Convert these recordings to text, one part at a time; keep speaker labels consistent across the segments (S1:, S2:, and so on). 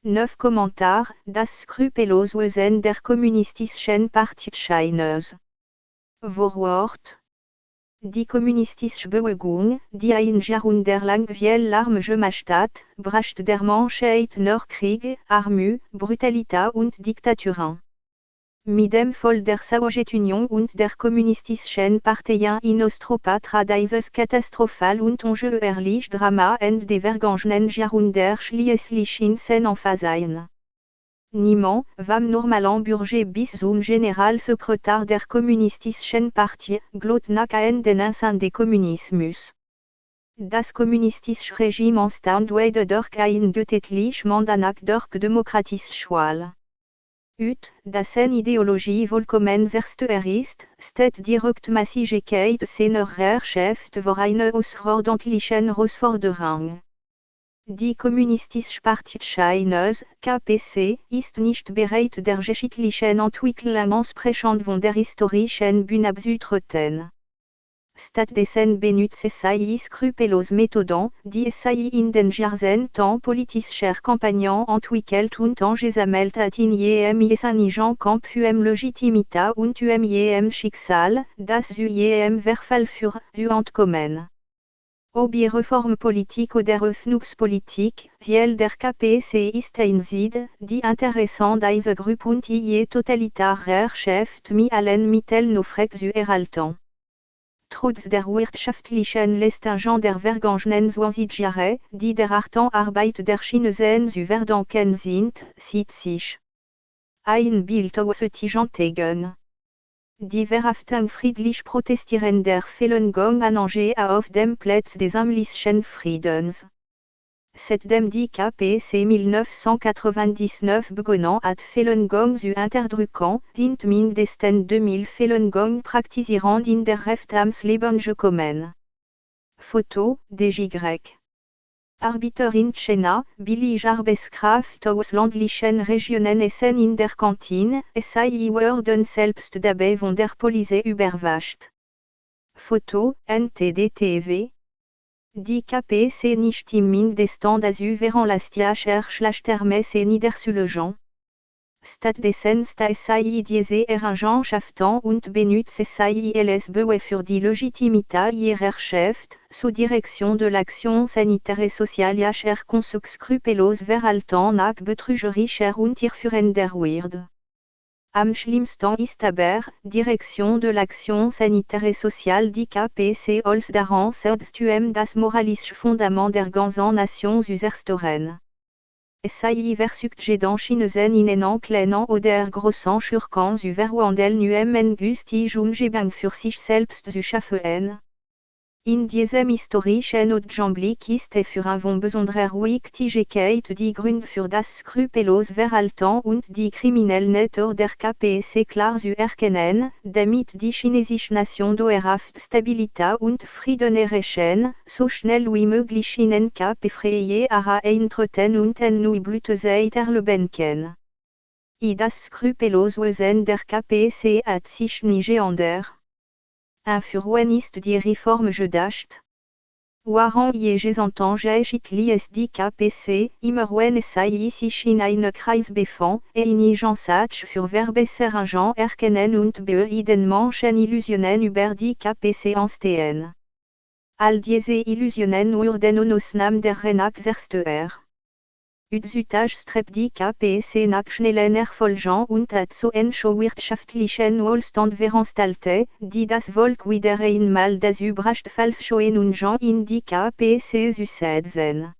S1: 9 Kommentar, das skrupellos Wesen der kommunistischen Parteischeiners. Vorwort. Die kommunistische Bewegung, die ein Jahrhundert viel Larme gemacht hat, brachte der Menschheit nur Krieg, Armut, Brutalität und Diktaturen. Mit dem Fall der Sowjetunion und der kommunistischen Parteien in Osteuropa trat dieses katastrophal und ungeheuerlich Drama Ende des vergangenen Jahrhunderts schließlich in seine Phase ein. Niemand, vom normalen Bürger bis zum Generalsekretär der kommunistischen Partei, glaubt nach an den Anfang des Kommunismus. Das kommunistische Regime stand weder durch ein getätlich Mandat noch durch demokratische Wahl. Dessen Ideologie vollkommen zerstört ist, steht die Rechtmäßigkeit seiner Herrschaft vor einer außerordentlichen Herausforderung. Die kommunistische Parteischeiners, KPC, ist nicht bereit der geschichtlichen Entwicklung entsprechend von der historischen Bühne abzutreten. Stattdessen benutzt sie skrupellos Methoden, die sie in den Jahrzehnten politischer Kampagnen entwickelt und angesammelt hat in jedem Kampf um Legitimität und jedem Schicksal, das zu jedem Verfall führt, zu entkommen. Ob die Reformpolitik oder Öffnungspolitik, Ziel der KPC ist einseitig, die Interessen dieser Gruppe und die totalitäre Herrschaft mit allen Mitteln aufrecht zu erhalten. Trotz der wirtschaftlichen Leistungen der vergangenen 20 Jahre, die der harten Arbeit der Chinesen zu verdanken sind, sieht sich ein Bild aushetigen entgegen. Die Verhaftung friedlich protestierender Falun an Angers auf dem Platz des amtlichen Friedens. Seitdem die KPC 1999 begonnen hat Falun Gong zu unterdrücken, sind mindestens 2000 Falun Gong Praktizierende in der Haft ums Leben gekommen. Foto, DY. Arbeiter in China, billige Arbeitskraft aus ländlichen Regionen essen in der Kantine, sie wurden selbst dabei von der Polizei überwacht. Foto, NTD-TV. Die KPC nicht im Mindestand dazu veranlasst Schlachtermesse niederzulegen. Stattdessen sie diese Errungenschaften und benutzt sie LSBW für die Legitimität ihrer Herrschaft, zur Direction de l'action sanitaire et sociale ihrer skrupellos Verhalten nach betrügerischer und irreführender Weird. Am schlimmsten ist aber, Direction de l'action sanitaire et sociale die KPC als daran setzt das moralische Fundament der ganzen Nation zu zerstören. Sie versucht jeden Chinesen in einen kleinen oder großen Schurken zu verwandeln einen günstig Umgebung für sich selbst zu schaffen. In diesem historischen Augenblick ist für eine besondere Wichtigkeit die Gründe für das skrupellose Verhalten und die kriminellen Natur der KPC klar zu erkennen, damit die chinesische Nation dauerhaft Stabilität und Frieden erreichen, so schnell wie möglich in den KP-freie Ära eintreten und eine neue Blütezeit erleben kann. Das skrupellose Wesen der KPC hat sich nicht geändert. Für wen ist die Reform gedacht? Waren Entends geschichtlich die KPC, immer wenn sie sich in einer Krise befand, eine Chance für Verbesserungen erkennen und den Menschen Illusionen über die KPC entstehen. All diese Illusionen wurden in Ausnahme der Renach zerstört. Heutzutage strebt die KPC nach schnellen Erfolgen und hat so einen wirtschaftlichen Wohlstand veranstaltet, die das Volk wieder einmal dazu brachte Falschungen in die KPC zu setzen.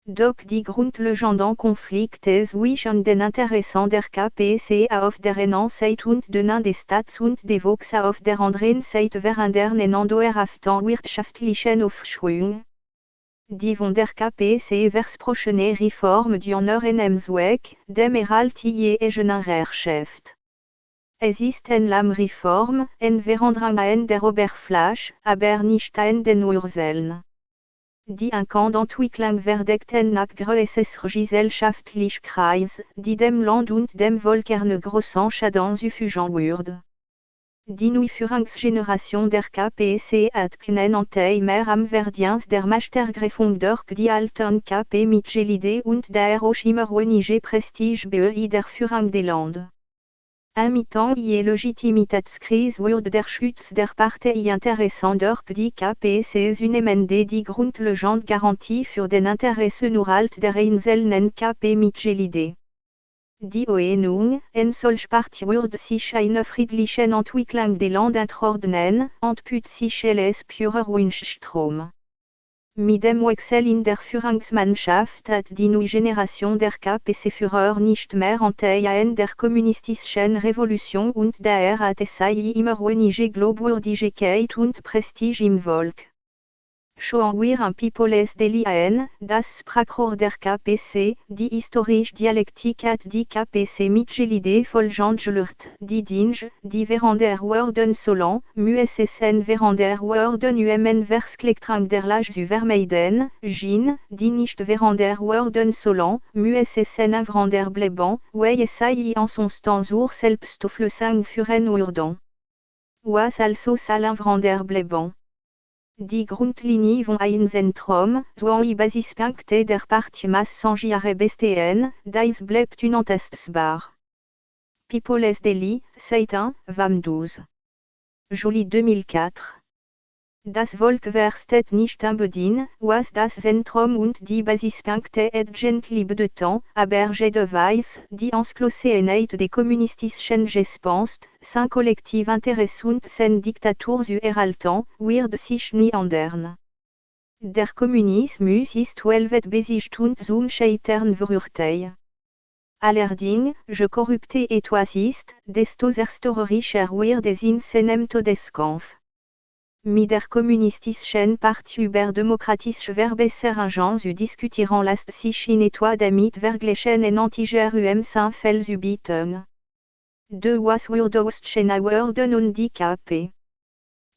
S1: Doch die grundlegenden Konflikte zwischen den Interessen der KPC auf der einen Seite und denen des Staats und des Volks auf der anderen Seite verhindern einen dauerhaften wirtschaftlichen Aufschwung. Die von der KPC versprochene Reform dient einem Zweck, dem Erhalt ihrer Herrschaft. Es ist eine Reform, eine Veränderung an der Oberfläche, aber nicht an den Wurzeln. Die Entwicklung verdeckt nach größerer Gesellschaftlichkeit, die dem Land und dem Volk einen großen Schaden zufügen würde. Die Neuführungsgeneration der KPC hat können Anteimer am Verdienst der Mastergreffung durch die alten KP-Mitglieder und der auch immer wenige Prestige bei der Führung des Landes. Imitant die Legitimitätskrise wurde der Schutz der Partei interessant durch die KPCs unemende die Grundlegende Garantie für den Interessenurhalt der einzelnen KP-Mitglieder. Die Hohenung, en solch Partie wurde sich eine friedlichen Entwicklung des Landes ordnen, und put sich les purer Wunschstrom. Mit dem Wechsel in der Führungsmannschaft hat die neue Generation der KPC-Führer nicht mehr Anteil der kommunistischen Revolution und daher hat es immer weniger Glaubwürdigkeit und Prestige im Volk. Schon wir ein People's Daily an, das Sprachrohr der KPC, die historische Dialektik hat die KPC-Mitglieder vollgestellt, die Dinge, die während der Worden sollen, müssen während der Worden versklechtrank der Lage vermeiden, Gin, die nicht während der Worden sollen, müssen während der bleiben, weil es en son temps selbst auf le sang führen würden. Was also salin während der bleiben. Die Grundlinie von ein Zentrum, so i Basispunkte der Partie Massengiare bestehen, das bleibt unantastbar. People's Daily, Satan, 22. Juli 2004. Das Volk verstet nicht anbedien, was das Zentrum und die Basispunkte gently bedeutung, aber de Weiss, die Ausgeschlossenheit des kommunistischen Gespenst, sein Kollektiv Interesse und sein Diktatur zu erhalten, wird sich nie ändern. Der Kommunismus ist weltweit besiegt und zum Scheitern verurteilt. Allerdings, je corrupte etwas ist, desto zerstörrischer wird es in seinem Todeskampf. Mit der kommunistischen Partei über demokratische Verbesserungen zu diskutieren lässt sich in etwa damit vergleichen en antiger Sein zu bieten. De was würde ausgeschehen werden und die KP.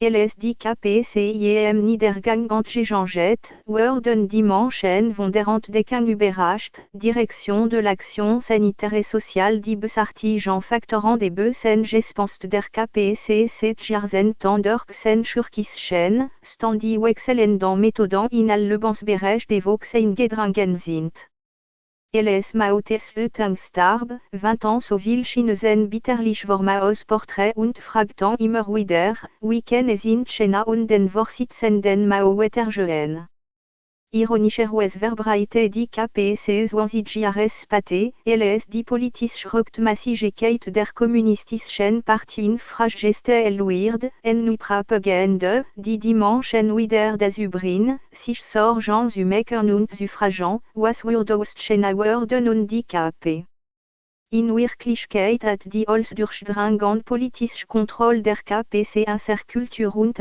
S1: Die KPC im Niedergang entgegengesetzt, werden die Menschen von der Entdeckung überrascht, Direction de l'action sanitaire et sociale die besartigen Faktoren des Bösen Gespenst der KPC sind durch sen schurkischen, stand die wechselnden Methoden in Lebensbereich des Volks eingedrungen sind. Mautes Starb, 20 ans so viel Chinesen bitterlich Worma aus Porträt und fragten immer wieder, wie können sind China und den Vorsitzenden Mao weitergehen. Ironischerweise verbreite die KPC sich Jahres später, die politische Rechtmäßigkeit der kommunistischen Partei in Frage gestellt wird, en nu Propaganda, die Menschen wieder dazu bringen, sich Sorgen zu machen und zu fragen, was würde ausgeschehen werden und die KP. In Wirklichkeit hat die als durchdringend politische Kontrolle der KPC Kultur und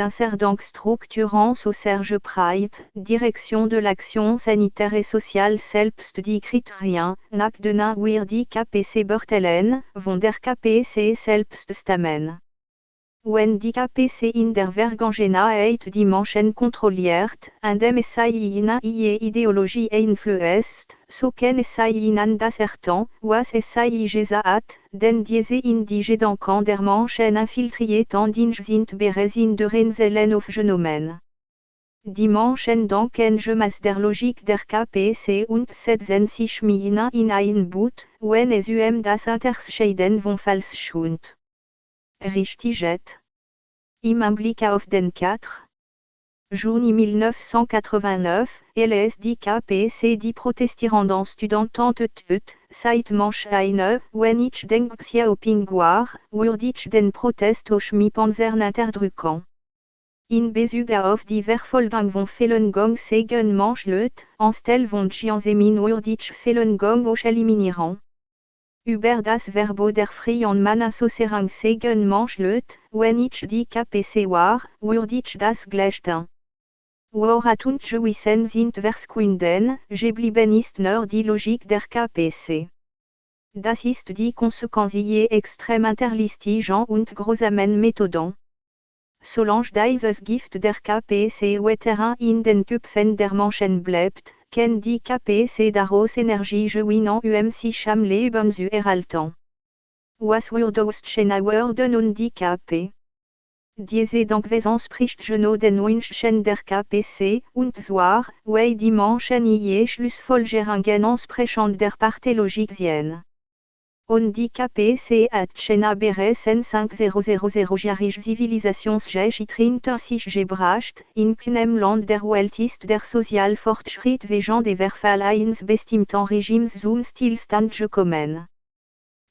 S1: Strukturen so sehr gepreit, Direction de l'action sanitaire et sociale selbst die Kriterien, nach denen wir die KPC beurteilen, von der KPC selbst stammen. Wenn die KPC in der Vergangenheit die Menschen kontrolliert, indem es in ihre Ideologie einflusst, so kann es ihnen das erten, was es gesagt, denn diese in die Gedanken der Menschen infiltriert und sind bereits in der Einzelnen aufgenommen. Die Menschen denken gemäß der Logik der KPC und setzen sich in ein Boot, wenn es das Unterscheiden von Falschschuld. Richtig. Im Blick auf den 4. Juni 1989, die KPC die protestierenden Studenten tötet, seit manch eine, wenn ich denke Xiaoping war, würde ich den Protest aus mi Panzern unterdrücken. In Bezug auf die Verfolgung von Falun sagen manch Leute, anstelle von Jianzemin würde ich Falun Gong auch eliminieren. Über das Verbot der freien Manassaucerung sagen manch Leute, wenn ich die KPC war, würde ich das gleich tun. Worat und gewissen sind verschwunden, geblieben ist nur die Logik der KPC. Das ist die Konsequenz je extrem interlistigen und grausamen Methoden. Solange dieses Gift der KPC weiterhin in den Köpfen der Menschen bleibt, kann die KPC daraus Energie gewinnen sich am Leben zu erhalten. Was würde ausgeschehen werden und die KP? Diese Dankweisung spricht Geno den Wünschen der KPC, und zwar, weil die Menschen je Schlussfolgerungen entsprechend der Parteilogique sehen. Und die KPC hat Chena bereits in 5000 Jahre Zivilisationsgeschichte sich gebracht, in keinem Land der Welt ist der Sozialfortschritt wegen des Verfall eines bestimmten Regimes zum Stillstand gekommen.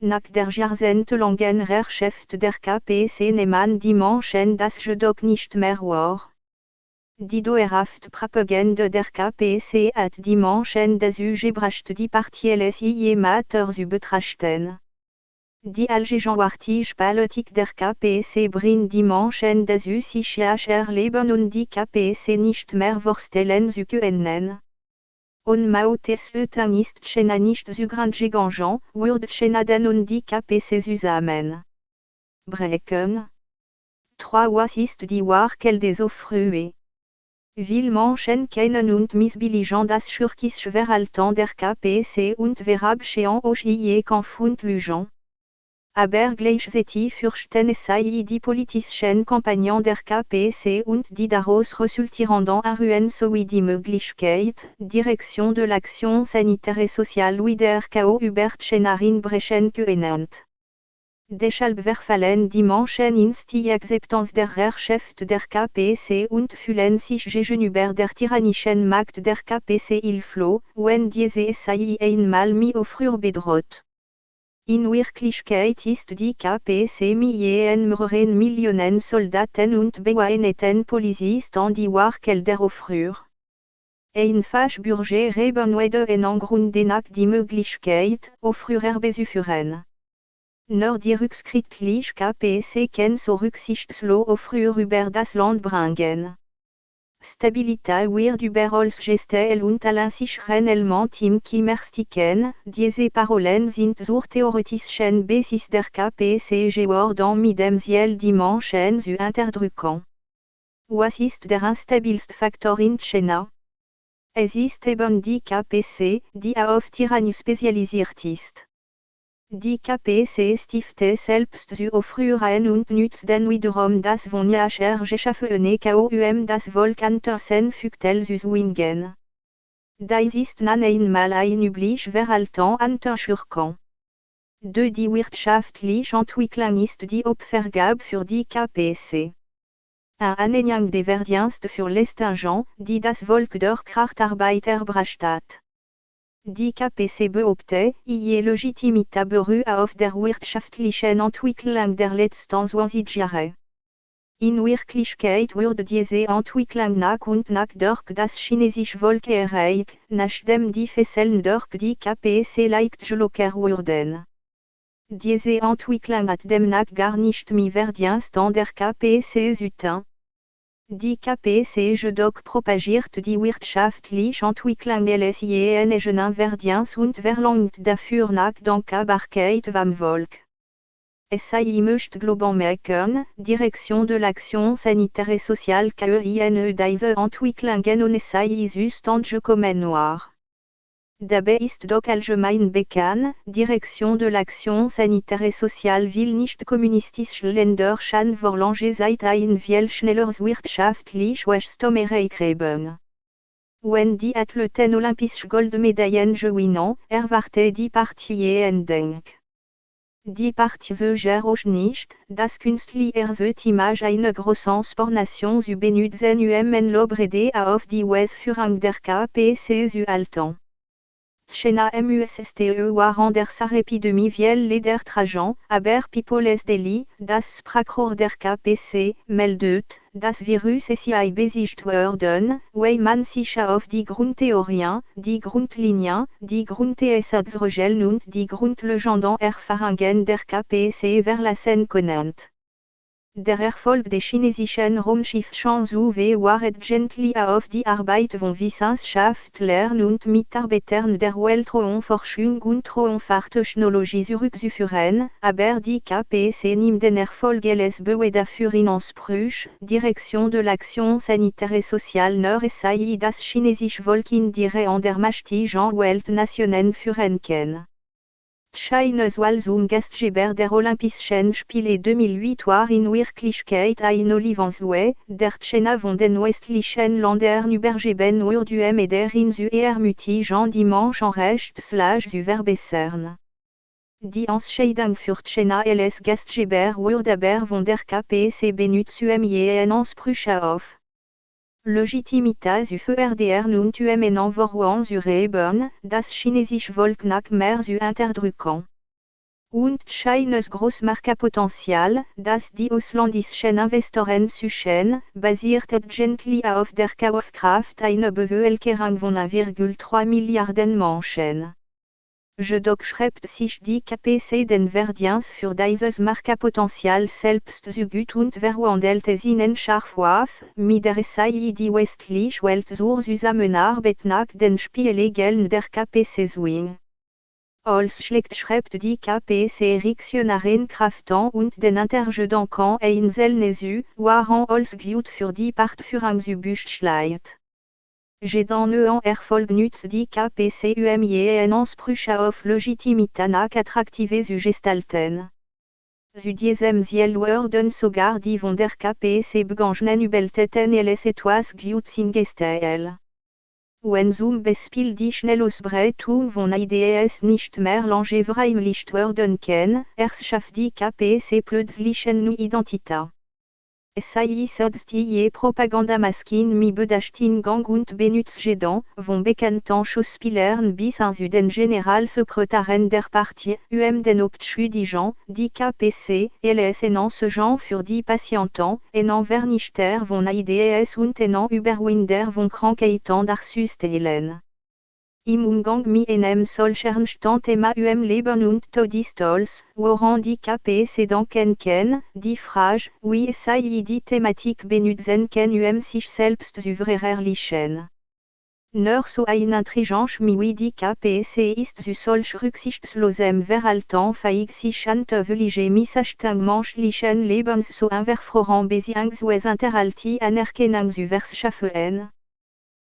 S1: Nach der jahrzehntelangen Herrschaft der KPC nehmen die Menschen das jedoch nicht mehr wahr. Die dauerhafte Propaganda der KPC hat die Menschen dazu gebracht die partielles Matter zu betrachten. Die allgegenwärtige Politik der KPC bringt die Menschen dazu sich erleben und die KPC nicht mehr vorstellen zu können. On Mautesleuten ist Chena nicht so grand gegangen, wurde Chena dann und die KPC zusammen brechen. 3. Was ist die Wahrheit des Frühe? Viele Menschen kennen und missbilligen das schurkische Verhalten der KPC und verabscheuen auch ihr Kampf und Lügen. Aber gleichzeitig fürchten sie die politischen Kampagnen der KPC und die daraus resultierenden Aruen sowie die Möglichkeit, Direction de l'Action Sanitaire et Sociale wieder KO über Chenarin brechen können. Deshalb verfallen die Menschen in die Akzeptanz der Herrschaft der KPC und fühlen sich gegenüber der tyrannischen Macht der KPC hilflos, wenn diese sie einmal mehr früher bedroht. In Wirklichkeit ist die KPC mit mehreren Millionen Soldaten und bewaffneten Polizisten die Wahrheit der Aufrühr. Einfach Bürger haben jeden Grund nach die Möglichkeit, Aufrührer bezuführen. Nur die rückschrittliche KPC kann so rücksichtslos Aufrühr über das Land bringen. Stabilität wird überall gestellt und allen sicheren Element im Kimmerstiken, diese Parolen sind zur theoretischen Basis der KPC geworden mit dem Ziel die Menschen zu unterdrücken. Was ist der instabilste Faktor in China? Es ist eben die KPC, die auf Tyrannie spezialisiert ist. Die KPC stiftet selbst zu Aufrühren und nützt dann wiederum das von ihrer geschaffene KOUM das Volk Füchtel zu zwingen. Das ist dann einmal ein üblich Verhalten unterschurken. Die wirtschaftliche Entwicklung ist die Opfergabe für die KPC. Ein Anhang des Verdienst für l'Estingeant, die das Volk durch Kraftarbeit erbracht hat. Die KPC behauptet, ihre Legitimität beruht auf der wirtschaftlichen Entwicklung der letzten 20 Jahre. In Wirklichkeit wurde diese Entwicklung nach und nach durch das chinesische Volk erreicht, nachdem die Fesseln durch die KPC leicht gelockert wurden. Diese Entwicklung hat demnach gar nicht mehr Verdienst an der KPC zuteil. Die KPC jedoch propagiert die wirtschaftliche Entwicklung ihres eigenen Verdienst und verlangt dafür nach Dankbarkeit vom Volk. SAI möchte global machen, Direction de l'Action Sanitaire et Sociale KEINE diese Entwicklungen und SAI Zustand gekommen war. Dabei ist doch allgemein bekannt, Direction de l'Action Sanitaire et Sociale will nicht kommunistische Länder schon vor lange Zeit ein viel schnelleres wirtschaftliches Wachstum erreichen. Wenn die Athleten olympische Goldmedaillen gewinnen, erwartet die Partie ein Dank. Die Partie sieht auch nicht, dass Künstler die Image einer großen Sportnation zu benutzen en l'obre auf die Ausführung der KPC zu halten. Chena MUSSTE waren der Sarepidemie viel Leder tragen, aber Peoples Daily, das Sprachrohr der KPC, meldet, das Virus sei besiegt worden, weil man sich auf die Grundtheorien, die Grundlinien, die Grundthesatzregeln und die Grundlegenden Erfahrungen der KPC verlassen konnte. Der Erfolg des chinesischen Raumschiffs Chang'e war gently auf die Arbeit von Wissenschaftlern und Mitarbeitern der Weltraumforschung und Raumfahrttechnologie zurückzuführen, aber die KPC nimmt den Erfolg ihres Baues dafür in Anspruch, Direction de l'Action Sanitaire et Sociale nur sei das chinesische Volk in die Reihen der mächtigen Weltnationen führen kann. Scheines Wahl zum Gastgeber der Olympischen Spiele 2008 war in Wirklichkeit ein Olivensweg, der Tschena von den westlichen Ländern übergeben wurde et der in Süermütigen Dimanche en Rechtslage zu verbessern. Die Entscheidung für Tschena als Gastgeber wurde aber von der KPC benutzt en Ansprüche auf Legitimität zu fördern und en Envorwurf zu reben, das chinesische Volk nach mehr zu unterdrücken. Und Chinas Großmarktpotenzial, das die ausländischen Investoren suchen, basiert gently auf der Kaufkraft einer Bevölkerung von 1,3 Milliarden Menschen. Jedoch schreibt sich die KPC den Verdienst für dieses Marktpotenzial selbst zu gut und verwandelt es in scharf auf, mit der SAI die westliche Welt zur Zusammenarbeit nach den Spielregeln der KPC zwingt. Als schlecht schreibt die KPC Reaktionären Kräften und den Intergedanken einzelne zu, waren als gut für die Partführung zu beschleiht. Dans en Erfolg nutzt die KPC en Ansprüche auf Legitimität nach attraktive zu gestalten. Zu diesem Ziel wurden sogar die von der KPC begangenen Übeltäten als etwas Gutes hingestellt. Wenn zum Beispiel die Schnellausbreitung von IDS nicht mehr lange verheimlicht werden kann, erschafft die KPC plötzlich eine neue Identität. SAI setzt die Propagandamaschine mit Bedacht Gang und benutzt dann, von bekannten Schauspielern bis hin zu den Generalsekretären der Partei, den Hauptschuldigen, die KPC, als en ce genre für die Patienten, en Vernichter von IDS und en Überwinder von Krankheiten darzustellen. Im Umgang mit einem solchen Thema Leben und Todesstolz, woran die KPC denken kann, die Frage, wie SAI die Thematik benutzen kann sich selbst zu verherrlichen. Nur so ein Intelligenz wie die KPC ist zu solch rücksichtslosem Verhalten fähig sich an tödliche Missachtung menschlichen Lebens so einwegfroren beziehungsweise Interalti Anerkennung zu verschaffen.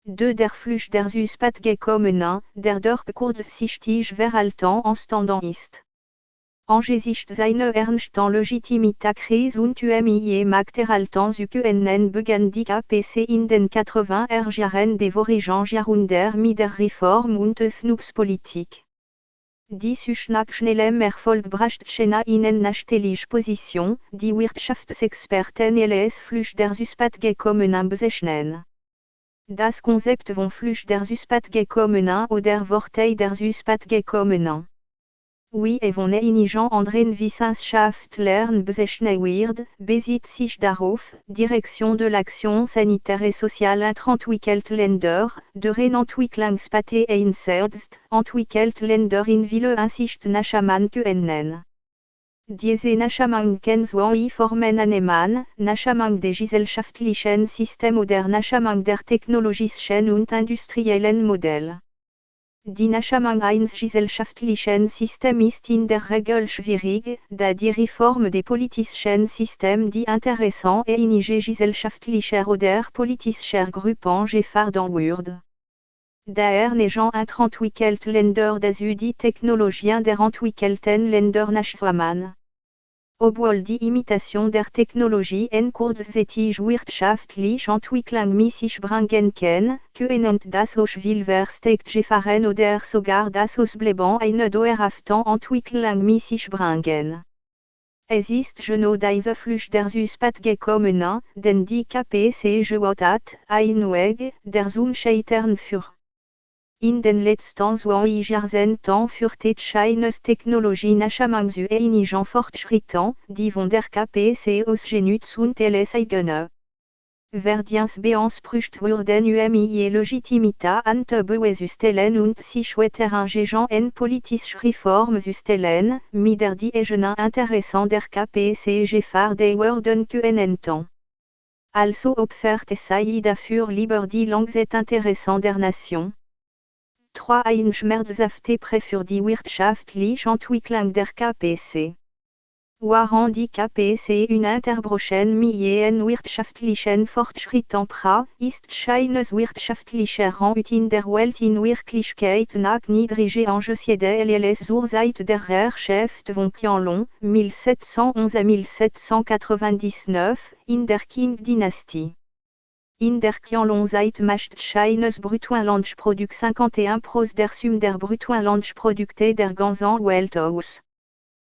S1: Der Fluch der Suspat gekommen, der durch kurzsichtig Verhalten entstanden ist. Angesichts seiner ernsten Legitimitätskrise und Machtverhalten zu können begann die KPC in den 80er Jahren des vorigen Jahrhunderts mit der Reform- und Öffnungspolitik. Die sich nach schnellem Erfolg brachte China in eine nachtelige Position, die Wirtschaftsexperten als Fluch der Suspat gekommen bezeichnen. Das Konzept von Fluch der Suspat gekommen oder Vorteil der Suspat gekommen. Wie von einigen anderen Wissenschaftlern bezeichnet wird, bezieht sich darauf, Direction de l'action sanitaire et sociale entwickelt Länder, der Entwicklungspate einsetzt, entwickelt Länder in viele Ansicht Nachahman können. Diese Nachahmungen zwei Formen annehmen, Nachahmung des gesellschaftlichen Systems oder Nachahmung der technologischen und industriellen Modelle. Die Nachahmung eines gesellschaftlichen Systems ist in der Regel schwierig, da die Reform des politischen Systems die Interessen einiger gesellschaftlicher oder politischer Gruppen gefährden würde. Daher neigen entwickelt Länder dazu die Technologien der entwickelten Länder nachzuahmen. Obwohl die Imitation der Technologie en kurzzeitig wirtschaftlich Entwicklung mit sich bringen kann, können das Auswilversteckt Gefahren oder sogar das Ausbleiben einer dauerhaften Entwicklung mit sich bringen. Es ist genau diese Fluch der Suspat gekommen, denn die KPC gewählt ein Weg, der zum Scheitern führt. In den letzten 20 Jahrzehnten führte Chinas Technologie Nachahmung zu einigen Fortschritten, die von der KPC aus genutzt und als eigene Verdienst beansprucht wurden ihre Legitimität anzustellen und sich weiter gegen politische Reformen zu stellen, mit der die eigenen Interessen der KPC gefährdet werden könnten. Also opfert SAI dafür lieber die Langzeitinteressen der Nation. 3. Ein schmerzhafte Prä für die wirtschaftliche Entwicklung der KPC. Waren die KPC une Interbrochen Mien wirtschaftlichen Fortschritt pra, ist scheines wirtschaftlicher Rang in der Welt in Wirklichkeit nach niedrige Angessiede LLS zur Zeit der Herrschaft von Qianlong, 1711 à 1799, in der Qing-Dynastie. In der Qianlong-Zeit macht scheines Bruttoinlandsprodukt 51% der Summe der Bruttoinlandsprodukte der ganzen Welt aus.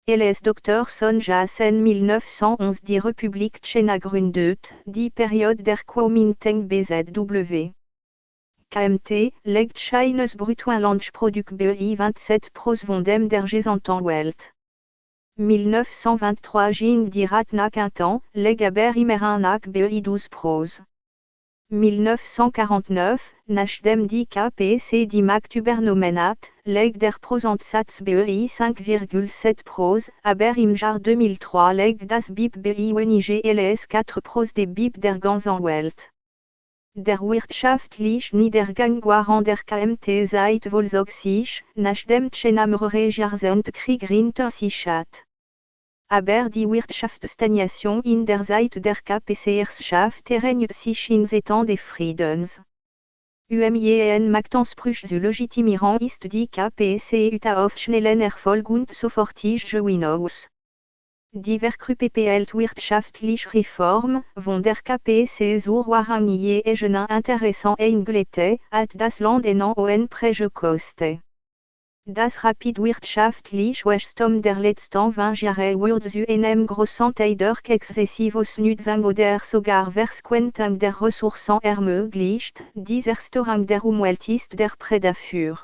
S1: LS Dr. Sonja-sen 1911 Die Republik China gründet, die Periode der Kuomintang BZW. KMT, legt Chines Bruttoinlandsprodukt BI 27% von dem der gesamten Welt. 1923 Jing die Rat nach Quintan, leg aber immer nach BI 12%. 1949, nachdem die KPC die Macht übernommen hat, leg der Prozentsatz BI 5,7%, aber im Jahr 2003 leg das BIP BI wenige LS 4% des BIP der ganzen Welt. Der wirtschaftliche Niedergang während der KMT seit vollzogen, nachdem China mehrere Jahrzehnte hinter sich hat. Aber die Wirtschaftsstagnation in der Zeit der KPC-Herrschaft erregt sich in Zeiten des Friedens. Umjen Machtansprüch zu legitimieren ist die KPC über auf schnellen Erfolg und sofortige hinaus. Die verkrüppelte wirtschaftliche Reform, von der KPC zur Warangnie egen interessant eingeleitet, hat das Land enorm Preis gekostet. Das rapid wirtschaftliche Wachstum der letzten 20 Jahre wurde zu einem großen Teil durch exzessives Nutzung oder sogar Verschwendung der Ressourcen ermöglicht. Dieser Rang der Umwelt ist der Preis dafür.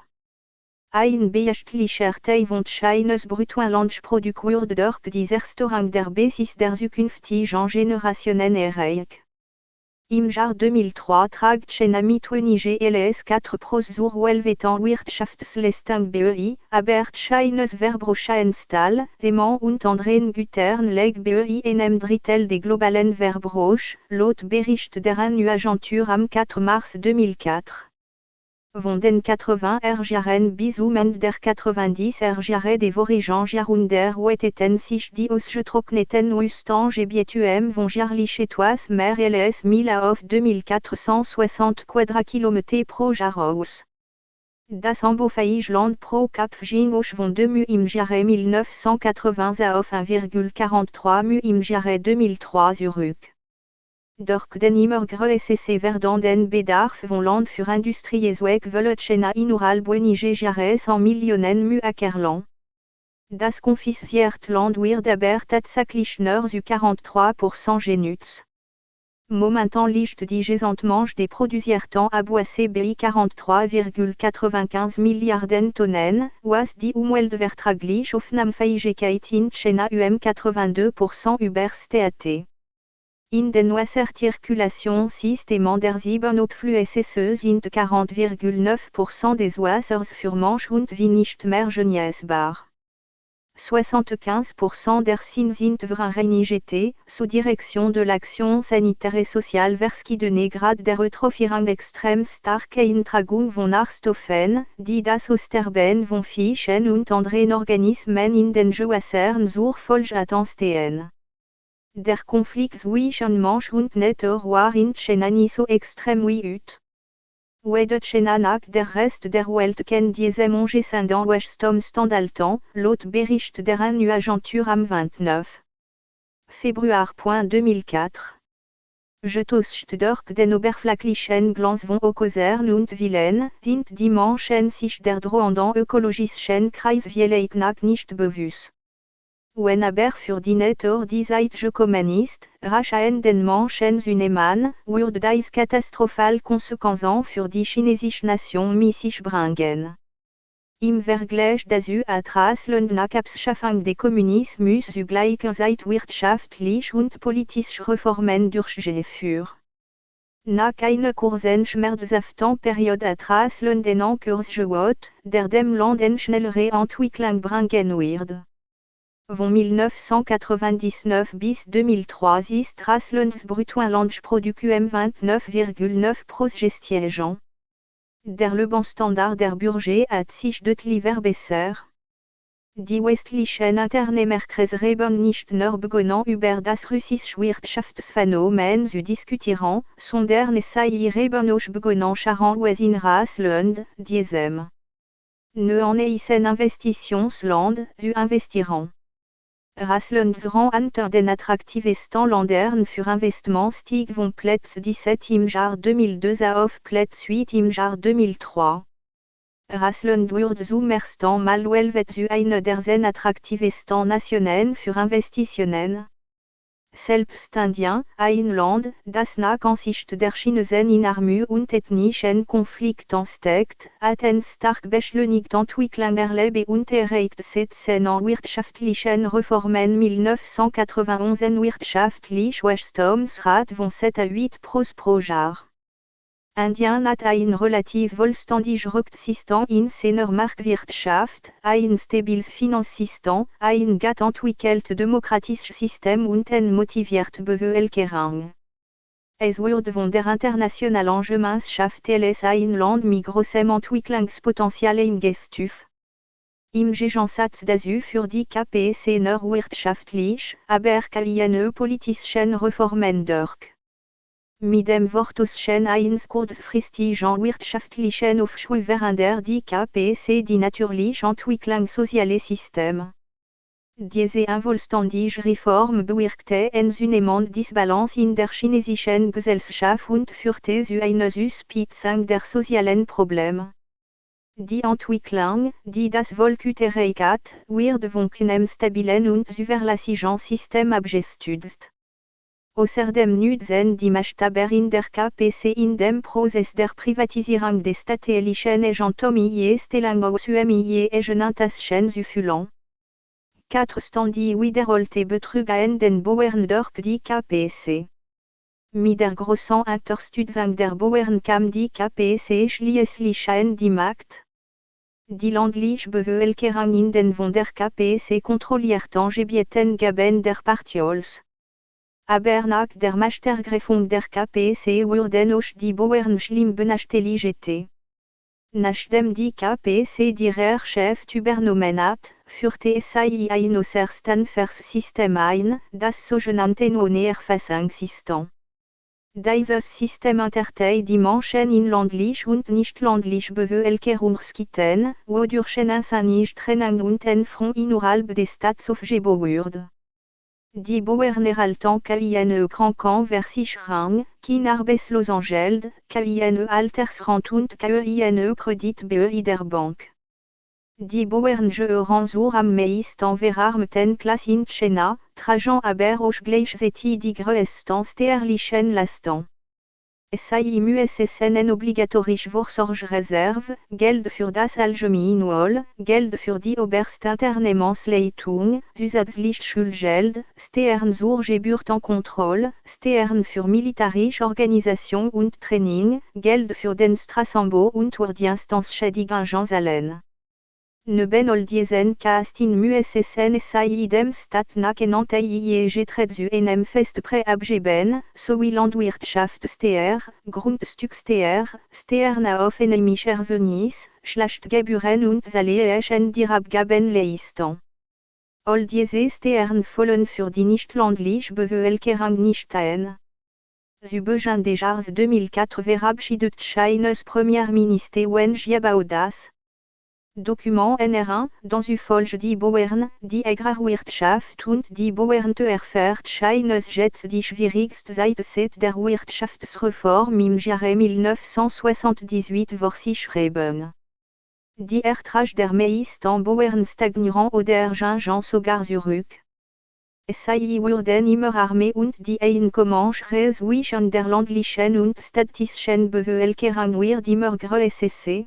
S1: Ein beträchtlicher Teil von Chinas Bruttoinlandsprodukt wurde durch dieser Rang der Basis der zukünftigen Generationen erreicht. Im Jahr 2003 tragt China mit wenige LS 4% zur weltweiten Wirtschaftsleistung BI, aber Chinas Verbruchsanteil, Demand und anderen Gütern leg BI einem Drittel des globalen Verbruchs, laut Bericht der ANU-Agentur am 4 Mars 2004. Von den 80er Jahren bis zum Ende der 90er Jahre des vorigen Jahrhunderts hätten sich die ausgetrockneten Wüstengebiete von jährlich etwas mehr als 1000 auf 2460 Quadratkilometer pro Jahr aus. Das anbaufähige Land pro Cap ging von 2 mu im Jahre 1980 auf 1,43 mu im Jahre 2003 zurück. Durch den immer größer werdenden Bedarf von Land für Industriezwecke will China innerhalb weniger Jahre 100 Millionen mu ackerland. Das konfiszierte Land wird aber tatsächlich nur zu 43% genutzt. Momentan liegt die Gesamtmenge des produzierten Abwasser bei 43,95 Milliarden Tonnen, was die umweltverträgliche Aufnahmefähigkeit in China 82% übersteht. In den Wasserzirkulationssystemen der 7 Abflüsse sind 40,9% des Wassers für Mensch und wie nicht mehr genießbar. 75% der Seen sind verreinigt, sous direction de l'action sanitaire et sociale vers qui donne grade der Eutrophierung extrem starke Intragung von Nährstoffen, die das Aussterben von Fischen und anderen Organismen in den Gewassern zur Folge hat stehen. Der Konflikt zwischen Mensch und Natur war in China nicht so extrem wie heute. Wede China nach der Rest der Welt kennt diesem angesehenen Wachstum standhalten, laut Bericht der ANU-Agentur am 29. Februar 2004. Getauscht durch den oberflächlichen Glanz von Häusern und Villen, dient die Menschen sich der drohenden ökologischen Kreiswelle nach nicht bewusst. Wenn aber für die Natur die Zeit gekommen ist, raschen den Menschen Zunehmen, wird das katastrophal Konsequenzen für die chinesische Nation mit sich bringen. Im Vergleich dazu hat das Land nach Abschaffung des Kommunismus zu gleicher Zeit wirtschaftlich und politische Reformen durchgeführt. Nach einer kurzen schmerzhaften Periode hat das Land einen Kurs gewählt, der dem Land eine schnellere Entwicklung bringen wird. Von 1999 bis 2003 ist das Bruttoinlandsprodukt 29,9% gestiegen. Der Lebensstandard der Bürger hat sich deutlich verbessert. Die westlichen Internemerkreisreben nicht nur begonnen über das russische Wirtschaftsphänomen zu diskutieren, sondern sie haben auch begonnen schauen in Russland, diesem neuen Investitionsland, zu investieren. Russland rend unter den attraktivsten Ländern für Investment stieg von Platz 17 im Jahr 2002 auf Platz 8 im Jahr 2003. Russland wurde zum ersten Mal gewählt zu einer der 10 attraktivsten Nationen für Investitionen. Selbst Indien, ein Land, das nach Ansicht der Chinesen in Armut und ethnischen Konflikten steckt, hat eine stark beschleunigte Entwicklung erlebt und erreicht seit seinen wirtschaftlichen Reformen 1991 ein wirtschaftliches Wachstumsrate von 7 à 8% pro Jahr. Indien hat ein relativ wohlständiges Rücksystem in seiner Marktwirtschaft, ein stabiles Finanzsystem, ein gut entwickeltes demokratisches System und eine motivierte Bevölkerung. Es wurde von der internationalen Gemeinschaft als ein Land mit großem Entwicklungspotenzial eingestuft. Im Gegensatz dazu für die KPC nur wirtschaftlich, aber keine politischen Reformen durch. Mit dem Wortuschen eines kurzfristigen wirtschaftlichen Aufschwung während die KPC die natürliche Entwicklung soziales System. Diese unvollständige Reform bewirkte ein zunehmend Disbalance in der chinesischen Gesellschaft und führte zu einer Zuspitzung der sozialen Probleme. Die Entwicklung, die das Volk erreicht hat, wird von einem stabilen und zuverlässigen System abgestützt. Außerdem nützen die Maßstabe in der KPC in dem Prozess der Privatisierung des staatlichen Eigentum Stellung aus Eigeninteressen zu füllen. 4 die wiederholte Betrüge an den Bauern durch die KPC. Mit der großen Unterstützung der Bauern kam die KPC schließlich an die Macht. Die ländliche Bevölkerung in den von der KPC kontrollierten Gebieten gaben der Partiols. Aber nach der Machtergreifung der KPC wurden auch die Bauern schlimm benachteiligt. Nachdem die KPC ihrer Chef übernommen hat, führte sie ein äußerst System ein, das sogenannte Nonerfassungssystem. Dieses System unterteilt die Menschen in ländlich und nicht ländlich Bevölkerungsgebieten, wodurch eine Trennung und ein Front innerhalb des Staates aufgebaut wurde. Die Bauern erhalten keine Krankenversicherung, kein Arbeitslosengeld, keine Altersrente und keine Kredit bei der Bank. Die Bauern gehören zur am meisten verarmten Klasse in China, tragen aber auch gleichzeitig die größten steuerlichen Lasten. Sie müssen eine obligatorische Vorsorgereserve, Geld für das Allgemeinwohl, Geld für die oberste Unternehmensleitung, zusätzlich Schulgeld, Steuern zur Geburtenkontrolle, Steuern für militärische Organisation und Training, Geld für den Straßenbau und für die Instanzschädigungen allein. Neben all diesen Kosten müssen sie dem Staat nachgenannte IEG zu einem Festpreis abgeben, sowie Landwirtschaftssteuer, Grundstücksteuer, Steuern auf Einheimischerzeugnis, Schlachtgebühren und sämtliche die Abgaben leisten. All diese Steuern fallen für die nicht-ländliche Bevölkerung nicht ein. Zu Beginn des Jahres 2004 verabschiedet Chinas Premierminister Wen Jiabao das Dokument NR1, dans Folge die Bauern, die Agrarwirtschaft und die Bauern erfährt Chinas jetzt die schwierigste Zeit seit der Wirtschaftsreform im Jahre 1978 vorgeschrieben. Die Ertrag der meisten Bauern stagnieren oder gehen sogar zurück. Sie wurden immer armer und die Einkommensschere zwischen der ländlichen und städtischen Bevölkerung wird immer größer.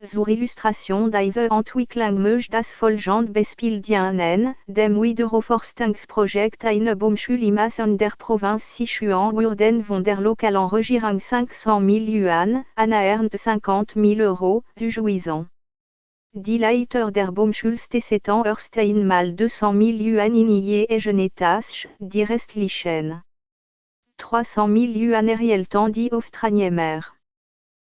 S1: Zur Illustration dieser Entwicklung möchte das folgende Beispiel dienen, dem Wiederforstungsprojekt einer Baumschule im Osten der Provinz Sichuan wurden von der lokalen Regierung 500.000 Yuan, annähernd 50.000 Euro, zugewiesen. Die Leiter der Baumschule steckten erst einmal 200.000 Yuan in ihre eigene Tasche, die restlichen 300.000 Yuan erhielten die Auftragnehmer.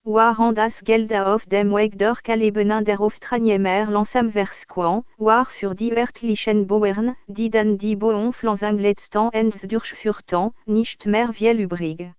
S1: War an das Geld auf dem Weg der Kalebenen der Auftragnehmer langsam versquan, war für die örtlichen Bauern, die dann die Bauernpflanzung letzten Endes durchführten, nicht mehr viel übrig.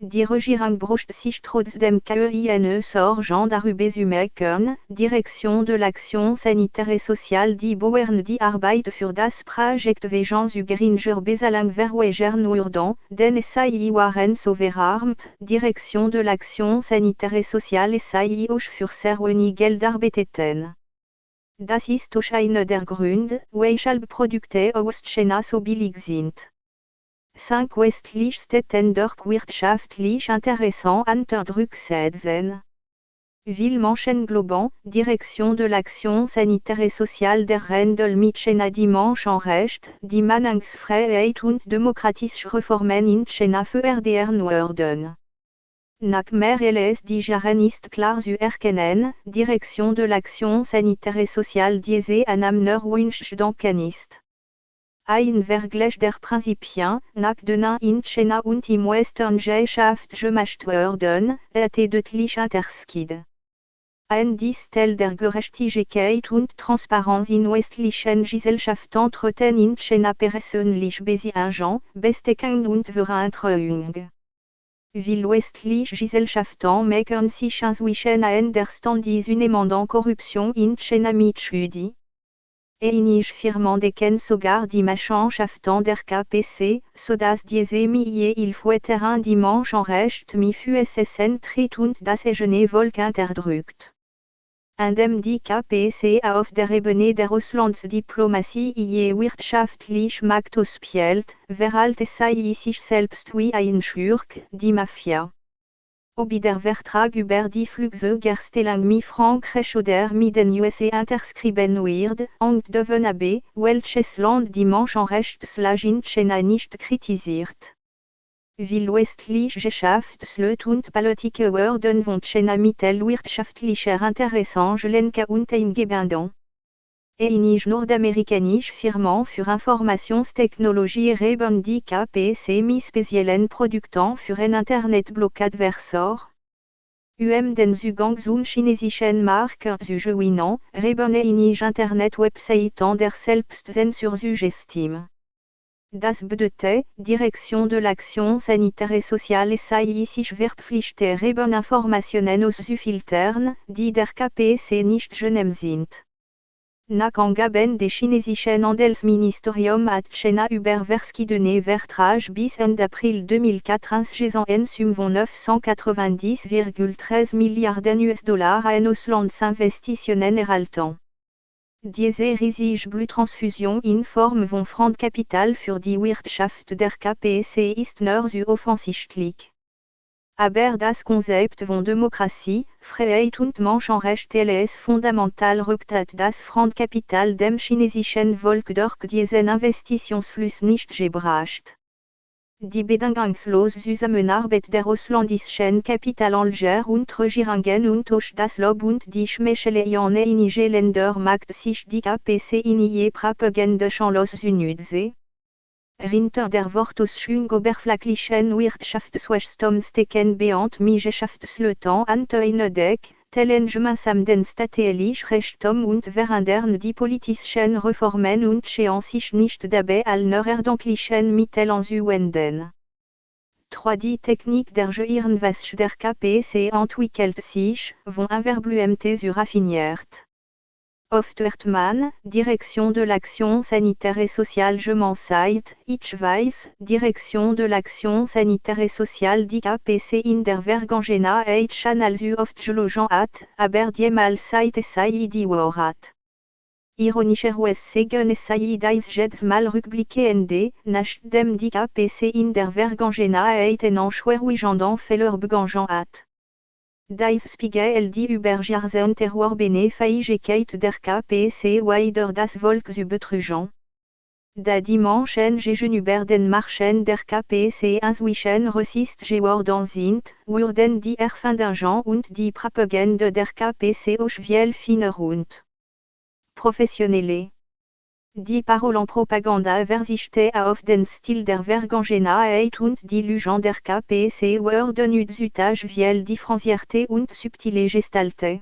S1: Die Regierung braucht sich trotzdem keine Sorgen darüber zu machen, Direction de l'Action Sanitaire et Sociale die Bauern die Arbeit für das Projekt wegen zu geringer Bezahlung verweigern würden, denn es sei waren so verarmt, Direction de l'Action Sanitaire et Sociale sei auch für sehr wenig Geld arbeiteten. Das ist auch einer der Gründe, weshalb Produkte aus China so billig sind. 5 westliche Städten durch wirtschaftlich interessant unter Druck setzen. Ville Menschengloban, Direction de l'Action Sanitaire et Sociale der Handel mit China die Menschenrechte, die Meinungsfreiheit und demokratische Reformen in China fördern werden. Nach mehr als die Jahren ist klar zu erkennen, Direction de l'Action Sanitaire et Sociale diese Annahme Wunsch danken ist. Ein Vergleich der Prinzipien, nach denen in China und im Westen Gesellschaft gemacht werden, est deutlich unterschied. Ein Teil der Gerechtigkeit und Transparenz in westlichen Gesellschaften treten in China persönlich Beziehungen, Besteckung und Verantwortung. Weil westliche Gesellschaften machen sich inzwischen einverstanden die zunehmenden Korruption in China mitschuldig. Einige Firmen decken sogar die Machenschaften der KPC, sodass diese mit Hilfe die Menschenrechte mit Füßen tritt und das eigene Volk unterdrückt. Indem die KPC auf der Ebene der Auslandsdiplomatie wirtschaftlich Macht ausspielt, verhält sie sich selbst wie ein Schurk, die Mafia. Ob der Vertrag über die Flugzeugherstellung mit Frankreich oder mit den USA unterschrieben wird, hängt davon ab, welches Land die Menschenrechtslage in China nicht kritisiert. Weil westliche Geschäftsleute und Politiker werden von China mittelwirtschaftlicher Interessen gelenkt und eingebunden. Einige nordamerikanische Firmen für Informationstechnologie haben die KPC mit speziellen Produkten für ein Internetblockade versor. Den Zugang zum chinesischen Markt zu gewinnen, haben einige Internetwebseiten der Selbstzensur suggestiv. Das bedeutet, Direction de l'Action Sanitaire et Sociale sei sich verpflichtet haben Informationen auszufiltern, die der KPC nicht genehm sind. Nach Angaben des chinesischen Handelsministerium hat China über verschiedene Verträge bis Ende April 2014 en Summe von 990,3 Milliarden US-Dollar an Auslandsinvestitionen erhalten. Diese riesige Bluttransfusion in Form von Fremdkapital für die Wirtschaft der KPC ist nur zu offensichtlich. Aber das Konzept von Demokratie, Freiheit und Menschenrechte ist fundamental rückt das Fremdkapital dem chinesischen Volk durch diesen Investitionsfluss nicht gebracht. Die bedingungslose Zusammenarbeit der ausländischen Kapitalanleger und Regierungen und auch das Lob und die Schmeicheleien in einige Länder macht sich die KPC in ihre Propaganda schamlos zunutze. Hinter der Wortausschung oberflächlichen Wirtschaftswachstum stecken beant mit Geschäftsleuten und Deck, tellen gemeinsam den staatlichen Reichtum und verändern die politischen Reformen und scheren sich nicht dabei all nur erdenklichen Mittel anzuwenden. 3. Die Technik der Gehirnwäsche der KPC entwickelt sich, von Inverblumt zu raffiniert. Oft hört man, Direction de l'Action Sanitaire et Sociale Gemeinschaft, ich weiß, Direction de l'Action Sanitaire et Sociale die KPC in der Vergangenheit schon allzu oft gelogen hat, aber diesmal seit es sei die Wahrheit. Ironischerweise sei das jetzt mal rückblickende, nachdem die KPC in der Vergangenheit einen schwerwiegenden Fehler begangen hat. Das Spiegel die über Jahrzehnte erworbene Fähigkeit der KPC weiter das Volk zu betrügen. Da die Menschen gegenüber den Marschen der KPC inzwischen rassistisch geworden sind, wurden die Erfindungen und die Propaganda der KPC auch viel feiner und professioneller. Die Parolen Propaganda versichte auf den Stil der Vergangenheit und die Lügen der KPC werden heutzutage viel differenzierte und subtile gestaltet.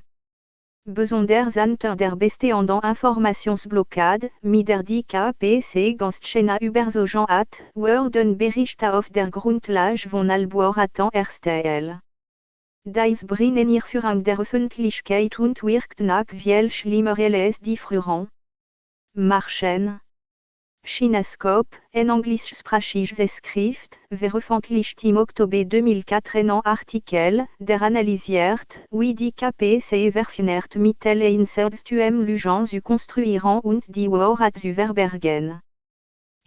S1: Besonders unter der bestehenden Informationsblockade, mit der die KPC ganz China überzogen hat, werden Berichte auf der Grundlage von Alboraten erstellt. Dies bringt in Irrführung der Öffentlichkeit und wirkt nach viel schlimmer als die früheren Marchen. Chinescope, ein englischsprachiges Schrift, veröffentlicht im Oktober 2004 einen Artikel, der analysiert, wie die KPC verfinert Mittel einsetzt Lügen zu konstruieren und die Wahrheit zu verbergen.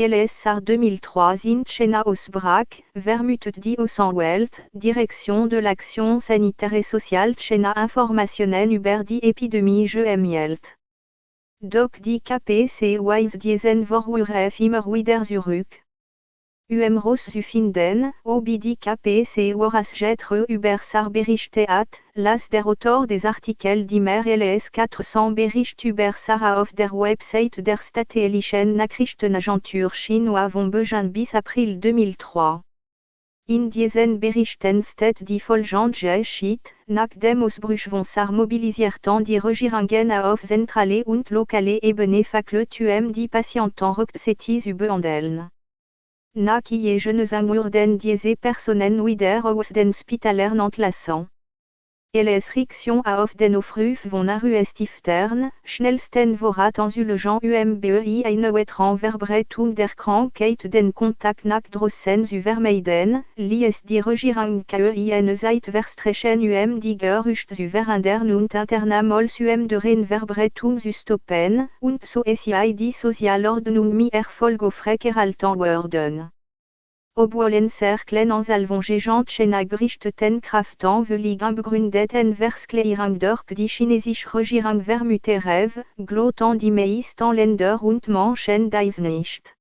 S1: LSR 2003 sind China ausbrach, vermutet die Außenwelt, Direction de l'Action Sanitaire et Sociale China Informationen über die Epidemie gemeldet. Doch die KPC weist diesen Vorwurf immer wieder zurück. Raus zu finden, ob die KPC Wahrheitsgetreu über SAR berichtet hat, las der Autor des Artikels die mehr als 400 Berichte über SAR auf der Website der staatlichen Nachrichtenagentur Chinois von Beijing bis April 2003. In diesen Berichten steht die folgende Geschichte: Nach dem Ausbruch von SAR mobilisierten die Regierungen auf zentrale und lokale Ebene Fakultäten die Patienten rechtzeitig zu behandeln. Nach Jahren wurden diese Personen wieder aus den Spitälern entlassen. Les Reactions auf den Aufruf von Arrest-Iftern, schnellsten Vorraten zu legen UMBEI eine weitere Verbreitung der Krankheit den Kontakt nach draußen zu vermeiden, ließ die Regierung keine Zeit verstreichen die Gerüchte zu verhindern und internamals deren Verbreitung zu stoppen, und so ist die Sozialordnung mit Erfolg aufrechterhalten worden. Obwohl en cerclen Ansalvungen China gerichteten Kräften völlig begründeten Versklärung durch die chinesische Regierung vermutet, glotten die meisten Länder und Menschen dies nicht.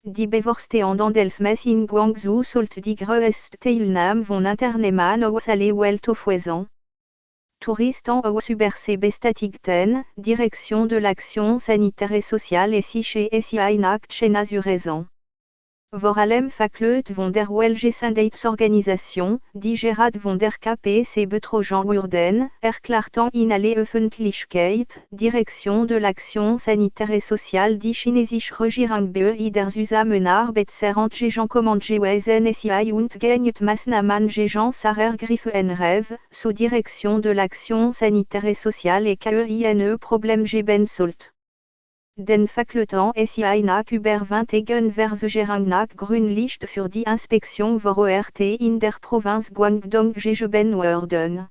S1: Die bevorstehenden Handelsmesse in Guangzhou sollte die größte Teilnahme von Unternehmen aus aller Welt aufweisen. Touristen aus Übersee bestätigten, Direction de l'Action Sanitaire et Sociale et CCSI nach China zu reisen. Vor allem Fakultät von der Weltgesundheitsorganisation, die gerade von der KPC betrogen wurden, erklärten in aller Öffentlichkeit, Direction de l'Action Sanitaire et Sociale die chinesische Regierung bei der Zusammenarbeit sehr entgegenkommend gewesen ist und genügend Maßnahmen gegen SAR ergriffen have, so Direction de l'Action Sanitaire et Sociale keine Problem geben sollte. Den Fakultäten SI nach überwältigen Versuchungen nach Grünlicht für die Inspektion vor Ort in der Provinz Guangdong gegeben wurden.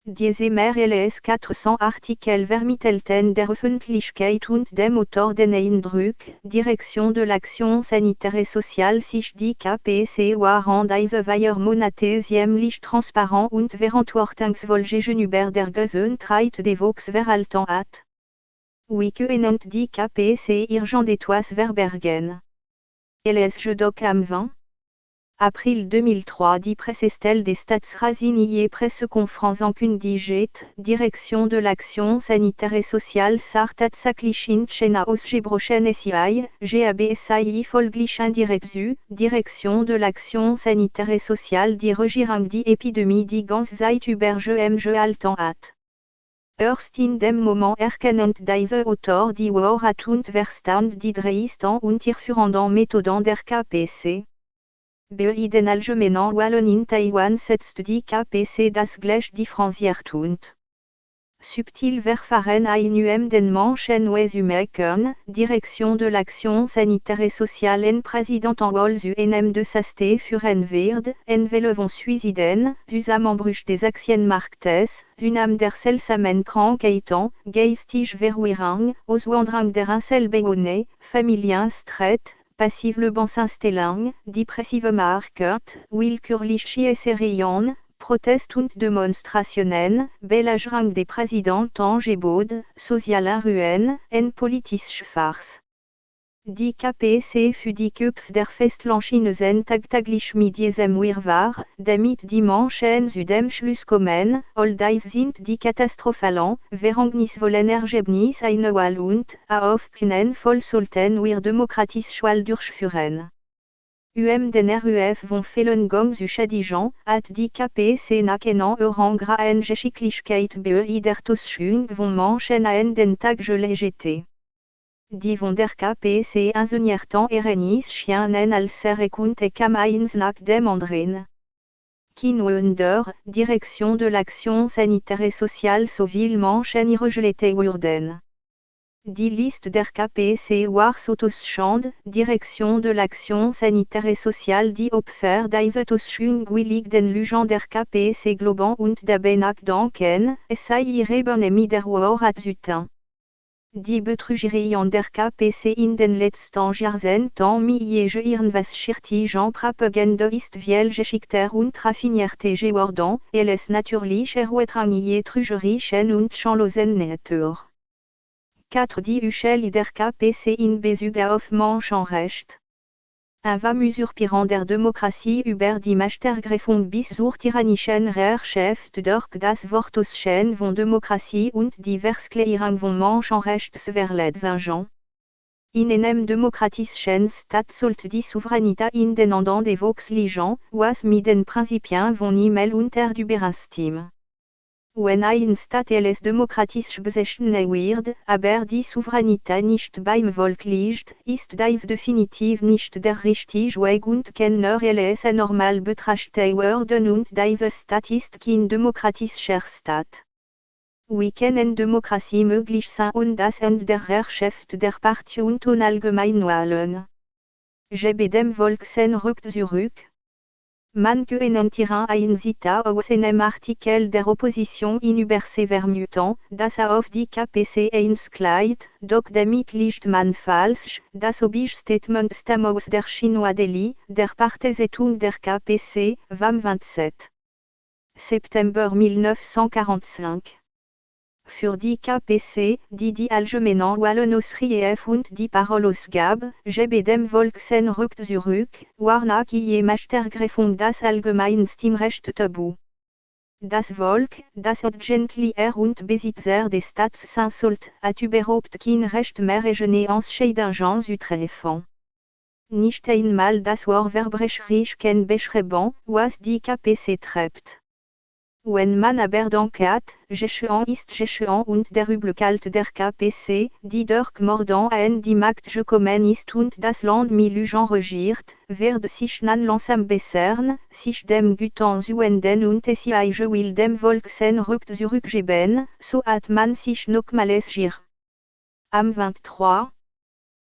S1: Diese mehr als 400 Artikel vermittelten der Öffentlichkeit und dem Autor den Eindruck, Direction de l'Action Sanitaire et Sociale sich die KPC waren diese Monate ziemlich transparent und verantwortungsvoll gegenüber der Gesundheit des Volks verhalten hat. Wie können die KPC irgendetwas verbergen? Les jedoch am 20. April 2003 die Pressestelle des Staatsräson Pressekonferenz ankündigt, Direction de l'Action Sanitaire et Sociale SAR tatsächlich in China ausgebrochen SI, GABSI folglich indirekt zu, Direction de l'Action Sanitaire et Sociale die Regierung die Epidemie die ganze Zeit über gehalten hat. Erst in dem Moment erkennt dieser Autor die Wahrheit und verstand die dreisten und irreführenden Methoden der KPC. Bei den allgemeinen Wahlen in Taiwan setzt die KPC das gleich differenziert und subtil Verfahren ein den Menschen zu Direction de l'Action Sanitaire et Sociale en Präsidentenwahl zu einem Desaste führen wird, entweder von Suiziden, Zusammenbruch des Aktienmarktes, Zunahme der seltsamen Krankheiten, geistige Verwirrung, Auswanderung der Einzelbewohner, Familienstreit, passive Lebenseinstellung, depressive Markert, willkürliche Äußerungen, Protest und Demonstrationen, Belagerung des Präsidenten Gebot, soziale Ruin, en politische Farce. Die KPC für die Köpfe der Festlandchinesen tagtäglich mit diesem Wirrwarr, damit die Menschen zu dem Schluss kommen, all dies sind die katastrophalen Verhältnisvollen eine Wahl und, auf keinen Fall sollten wir demokratische Wahl durchführen. Den RUF von vielen Gang zu schädigen, hat die KPC nach einer grauen Geschicklichkeit bei der Toschung von Menschen an den Tag gelegt. Die von der KPC ingénierten Chien als und kam eins nach dem anderen. Under, Direction de l'Action Sanitaire et Sociale sowie Menschen rejeté wurden. Die Liste der KPC war Toschand, Direction de l'Action Sanitaire et Sociale die Opfer dieser Toschung den Lügen der KPC globen und dabei nachdenken, es sei ihre Benehmung der War züten. Die Betrügerien der KPC in den letzten Jahrzehnten mit irgendwas Schirtigen Propaganda ist viel geschickter und raffinierter geworden, es natürlich erweitert trügerischen und schamlosen Natur. 4. Die Uschel der KPC in Bezug auf Menschenrecht. Va usurpieren der Demokratie über die Machtgreifung bis zur tyrannischen Herrschaft durch das Wortauschen von Demokratie und die Verklärung von Menschenrechtsverletzungen. In einem demokratischen Staat sollte die Souveränität in den Händen des Volkes liegen, was mit den Prinzipien von Himmel unter Übereinstimmt. Wenn ein Staat demokratisch besessen wird, aber die Souveränität nicht beim Volk liegt, ist dies definitiv nicht der richtige Weg und kann nur normal betrachtet werden und dieser Staat ist kein demokratischer Staat. Wie kann Demokratie möglich sein und das Ende der Herrschaft der Partei und Allgemeinwahlen? Gebe dem Volk sein Recht zurück? Man könnte ein Zitat aus einem Artikel der Opposition in übersevermuten, das auf die KPC einskleidet, doch damit liegt man falsch, das Obig-Statement stammt aus der Chinois Delhi, der Parteisetung der KPC, vom 27. September 1945. Für die KPC, die allgemeinen Wahlen und die Parolausgabe, gebe dem Volk sein Recht zurück, war nach je Machtgreifung das allgemeine Stimmrecht tabu. Das Volk, das Ordentlicher und Besitzer des Staats sein sollte, hat überhaupt kein Recht mehr eigene Entscheidungen zu treffen. Nicht einmal das war verbrecherisch kann beschreiben, was die KPC treibt. Wenn man aber denkt, Geschehen ist Geschehen und der Übelkeit der KPC, die durch Morden an die Macht gekommen ist und das Land mit Lügen regiert, wird sich dann langsam bessern, sich dem Guten zuwenden und es will dem Volk sein Recht zurückgeben, so hat man sich nochmals gier. Am 23.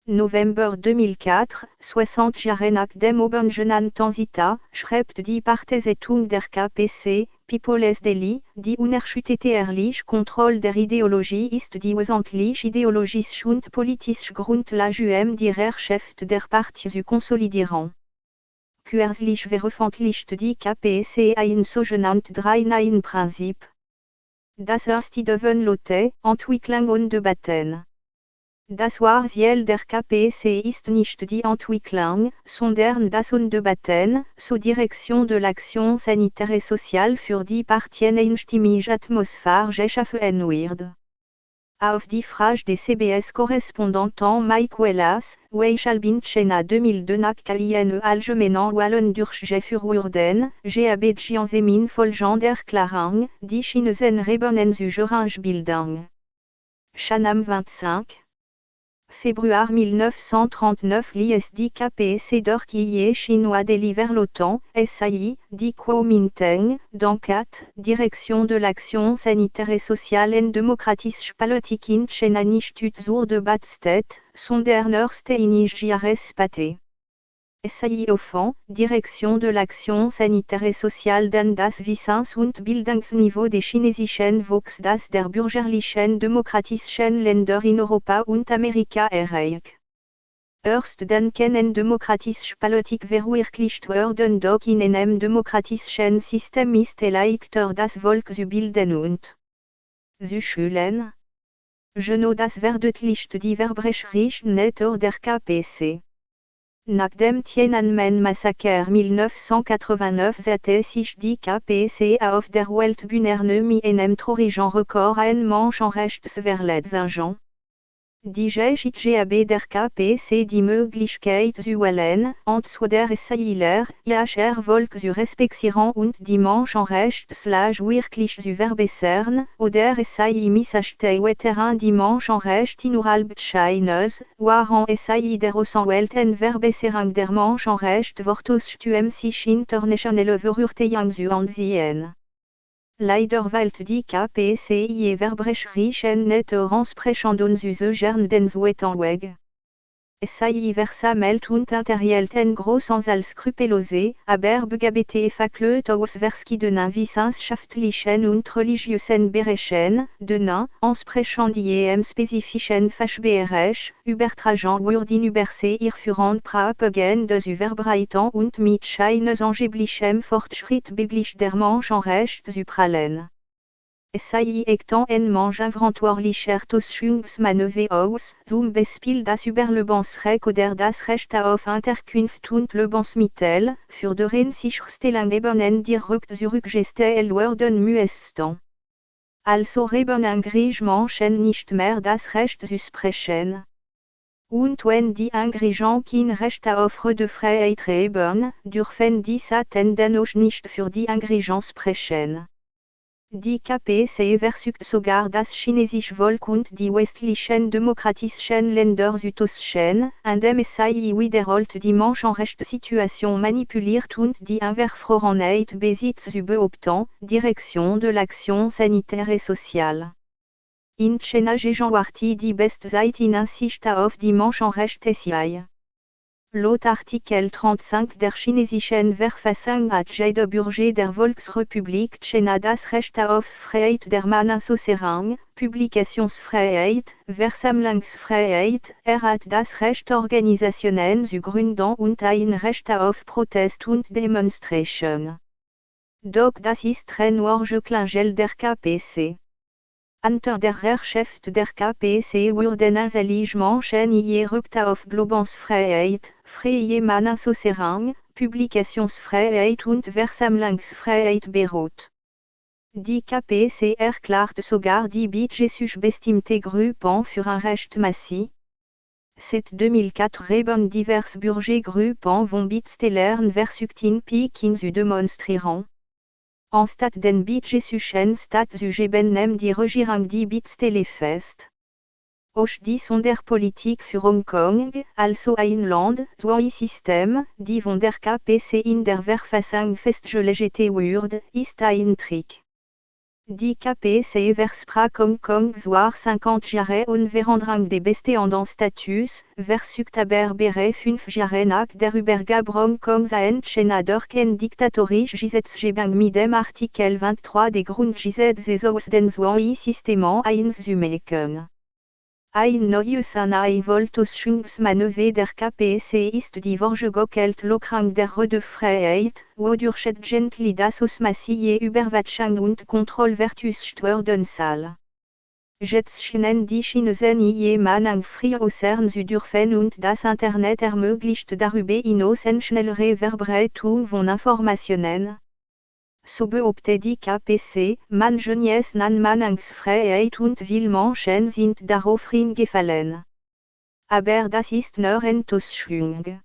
S1: November 2004, 60 Jahre nach dem oben genannten Zitat, schreibt die Parteisetung der KPC, People's Daily, die unerschütterliche Kontrolle der Ideologie ist die wesentliche ideologische und politische Grundlage die Herrschaft der Partei zu konsolidieren. Kürzlich veröffentlicht die KPC ein sogenanntes Drei-Nein-Prinzip. Das erste Deven Lotte, Entwicklung und Debatten. Das Ziel der KPC ist nicht die Entwicklung, sondern das Debatten, zur Direction de l'Action Sanitaire et Sociale für die Partien einstimmige Atmosphäre geschaffen wird. Auf die Frage des CBS-Korrespondenten Mike Wallace, Weichal Binchena 2002 nach keine allgemeinen Wahlen durchgeführt wurden, gab Jianzemin folgende Erklärung, die Chinesen Rebellen zu Orange bilden. Shanam 25. Février 1939 lies die KPC durch die Chinois délivre l'OTAN, SAI, die Kuomintang, d'enquête, Direction de l'Action Sanitaire et Sociale en Démocratische Politik in China nicht zur Debatte steht, sondern erst einige Jahre später. SAI offend, Direction de l'Action Sanitaire et Sociale dann das Wissens- und Bildungsniveau des chinesischen Volks das der bürgerlichen demokratischen Länder in Europa und Amerika erreicht. Erst dann kann demokratische Politik verwirklicht werden, doch in einem demokratischen System ist leichter das Volk zu bilden und zu schulen. Genoux das Verdeutlicht die Verbrecherichten der KPC. Nach dem Tiananmen-Massaker 1989 hatte sich die KPC auf der Weltbühne mit einem traurigen Rekord an Menschenrechtsverletzungen. Die GIGAB der KPC die Möglichkeit zu wählen, entweder Israeler, ihr Volk zu respektieren und die Menschenrechtslage wirklich zu verbessern, oder missachtet die Menschenrechte innerhalb Chinas, waren der Außenwelten Verbesserung der Menschenrechte vorzugstum sich internationale Verurteilung zu ansehen. Leider wählt die KPC Verbrecherischen nicht ansprechend und süße gern den zweiten Weg. Versammelt und interhielten großen als skrupellose, aber begabte Verklöte aus verschiedenen wissenschaftlichen und religiösen Bereichen, denen, ansprechend die spezifischen Fachbereich, übertragen wurden über sie irrführend Propaganda zu verbreiten und mit Scheines angeblichem Fortschritt beglich der Menschenrechte zu prallen. Ekten en verantwortlicher Toschungsmanöver aus, zum Beispiel das Überlebensrecht oder das Recht auf Unterkunft und Lebensmittel, für deren Sicherstellung eben direkt zurückgestellt werden müssten. Also haben einige Menschen nicht mehr das Recht zu sprechen. Und wenn die Angehörigen kein Recht auf Redefreiheit haben, dürfen die Staaten auch nicht für die Angehörigen sprechen. Die KPC versucht sogar das chinesische Volk und die westlichen demokratischen Länder zu täuschen, indem wiederholt die Menschenrechtssituation manipuliert und die Unverfrorenheit besitzt zu behaupten, Direction de l'action sanitaire et sociale. In China gegenwärtig die beste Seite in Ansicht auf die Menschenrechte. Laut Artikel 35 der chinesischen Verfassung hat jeder Bürger der Volksrepublik China das Recht auf Freiheit der Meinungsäußerung, Publikationsfreiheit, Versammlungsfreiheit, hat das Recht Organisationen zu gründen und ein Recht auf Protest und Demonstration. Doch das ist nur Klangel der KPC. Unter der Herrschaft der KPC wurden einzelne Menschen Recht auf Glaubensfreiheit, freie Meinungsäußerung, Publikationsfreiheit und Versammlungsfreiheit beraubt. Die KPC erklärt sogar die budgetisch bestimmte Gruppen für ein Recht massiv. Seit 2004 haben diverse Bürgergruppen von Bittstellern versucht in Peking zu demonstrieren. Anstatt den budgetischen Staat zu geben die Regierung die Bittstelle fest. Auch die Sonderpolitik für Hongkong, also ein Land, ein System, die von der KPC in der Verfassung festgelegt wurde, ist ein Trick. Die KPC versprach Hongkong zwar 50 Jahre Unveränderung des bestehenden Status, versucht aber bereits 5 Jahre nach der Übergabe Hongkongs an China durch ein diktatorische Gesetzgebung mit dem Artikel 23 des Grundgesetzes aus den zwei Systemen einzumachen. Ein neues Voltauschungsmanöver der KPC ist die vorgegockelt Lockerung der Redefreiheit, wodurch gently das aus massive Überwachung und Kontrolle vertuscht werden soll. Jetzt scheinen die Chinesen Meinung frei äußern zu dürfen und das Internet ermöglicht darüber hinaus eine schnellere Verbreitung von Informationen. So behauptet die KPC, manche an Meinungsfreiheit und viele Menschen sind darauf reingefallen. Aber das ist nur eine Täuschung.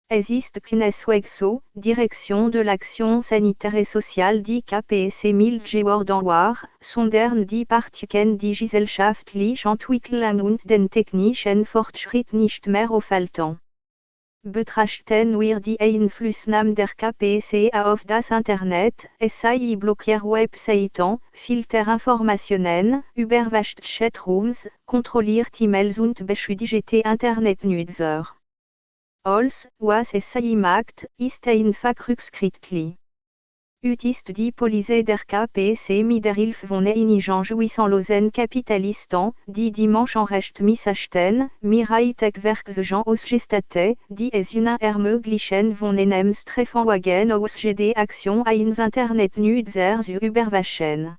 S1: Es ist keineswegs so, Direction de l'action sanitaire et sociale die KPC milde geworden war, sondern die Partiken die gesellschaftliche Entwicklung und den technischen Fortschritt nicht mehr aufhalten. Betrachten wir die Einflussnahme der KPC auf das Internet, blockiert Webseiten, filtert Informationen, überwacht Chatrooms, kontrolliert E-Mails und beschuldigt Internetnutzer. Alles, was macht, ist einfach rückschrittlich. Ist die Police der KPC mit der Hilfe von einigen jouissanlosen Kapitalisten, die die Menschenrechte missachten, Werkzeuge ausgestattet, die es ihnen ermöglichen von einem Streifenwagen aus GD-Aktion ins Internetnutzer zu überwachen.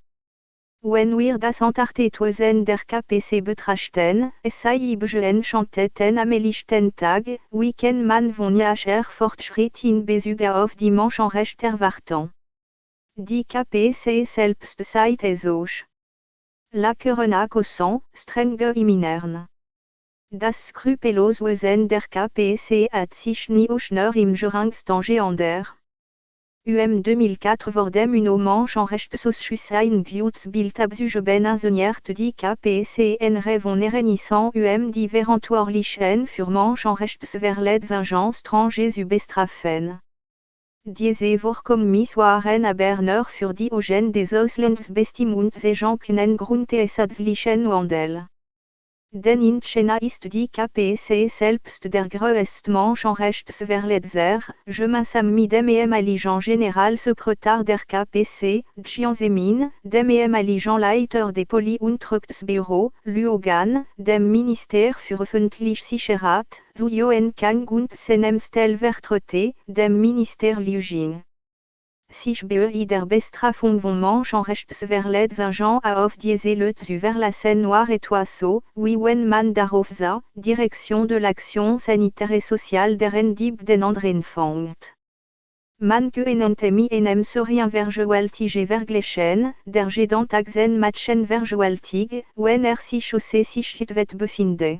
S1: Wenn wir das Antarktetwesen der KPC betrachten, es sei ibgehen chanteten am lichten Tag, wie kann man von jacher Fortschritt in Bezug auf die Menschenrechte erwarten. Die KPC selbst seit esoch. Lackeren accusant, strenge im Innern. Das Skrupelloswesen der KPC hat sich nie schneller im geringsten geändert. 2004 worden une Menschenrechtssausschuss ein Gutsbild abzugeben ingeniert die KPCN von Erenissant die verantwortlichen für Menschenrechtsverletzungen strange bestrafen. Diese Vorkommnisse aber nur für die Augen des Auslandsbestimmungsagents können grundsätzlichen Wandel. Denn in China ist die KPC selbst der größte Menschenrechtsverletzer, gemeinsam mit dem ehemaligen Generalsekretär der KPC, Jiang Zemin, dem ehemaligen Leiter des Poli- und Rechtsbüro, Luo Gan, dem Minister für öffentliche Sicherheit, Zhu Yuenkang und seinem Stellvertreter, dem Minister Liu Jing. Sich bei der Bestrafung von Menschenrechtsverletzungen auf diese Leute zu verlassen war etwas so, wie wenn man darauf sah, Direction de l'Action Sanitaire et Sociale deren Dieb den anderen fängt. Man könnte mit einem solchen vergewaltige vergleichen, der Gedanken Matchen vergewaltigt, wenn sich außer Sicherheit befindet.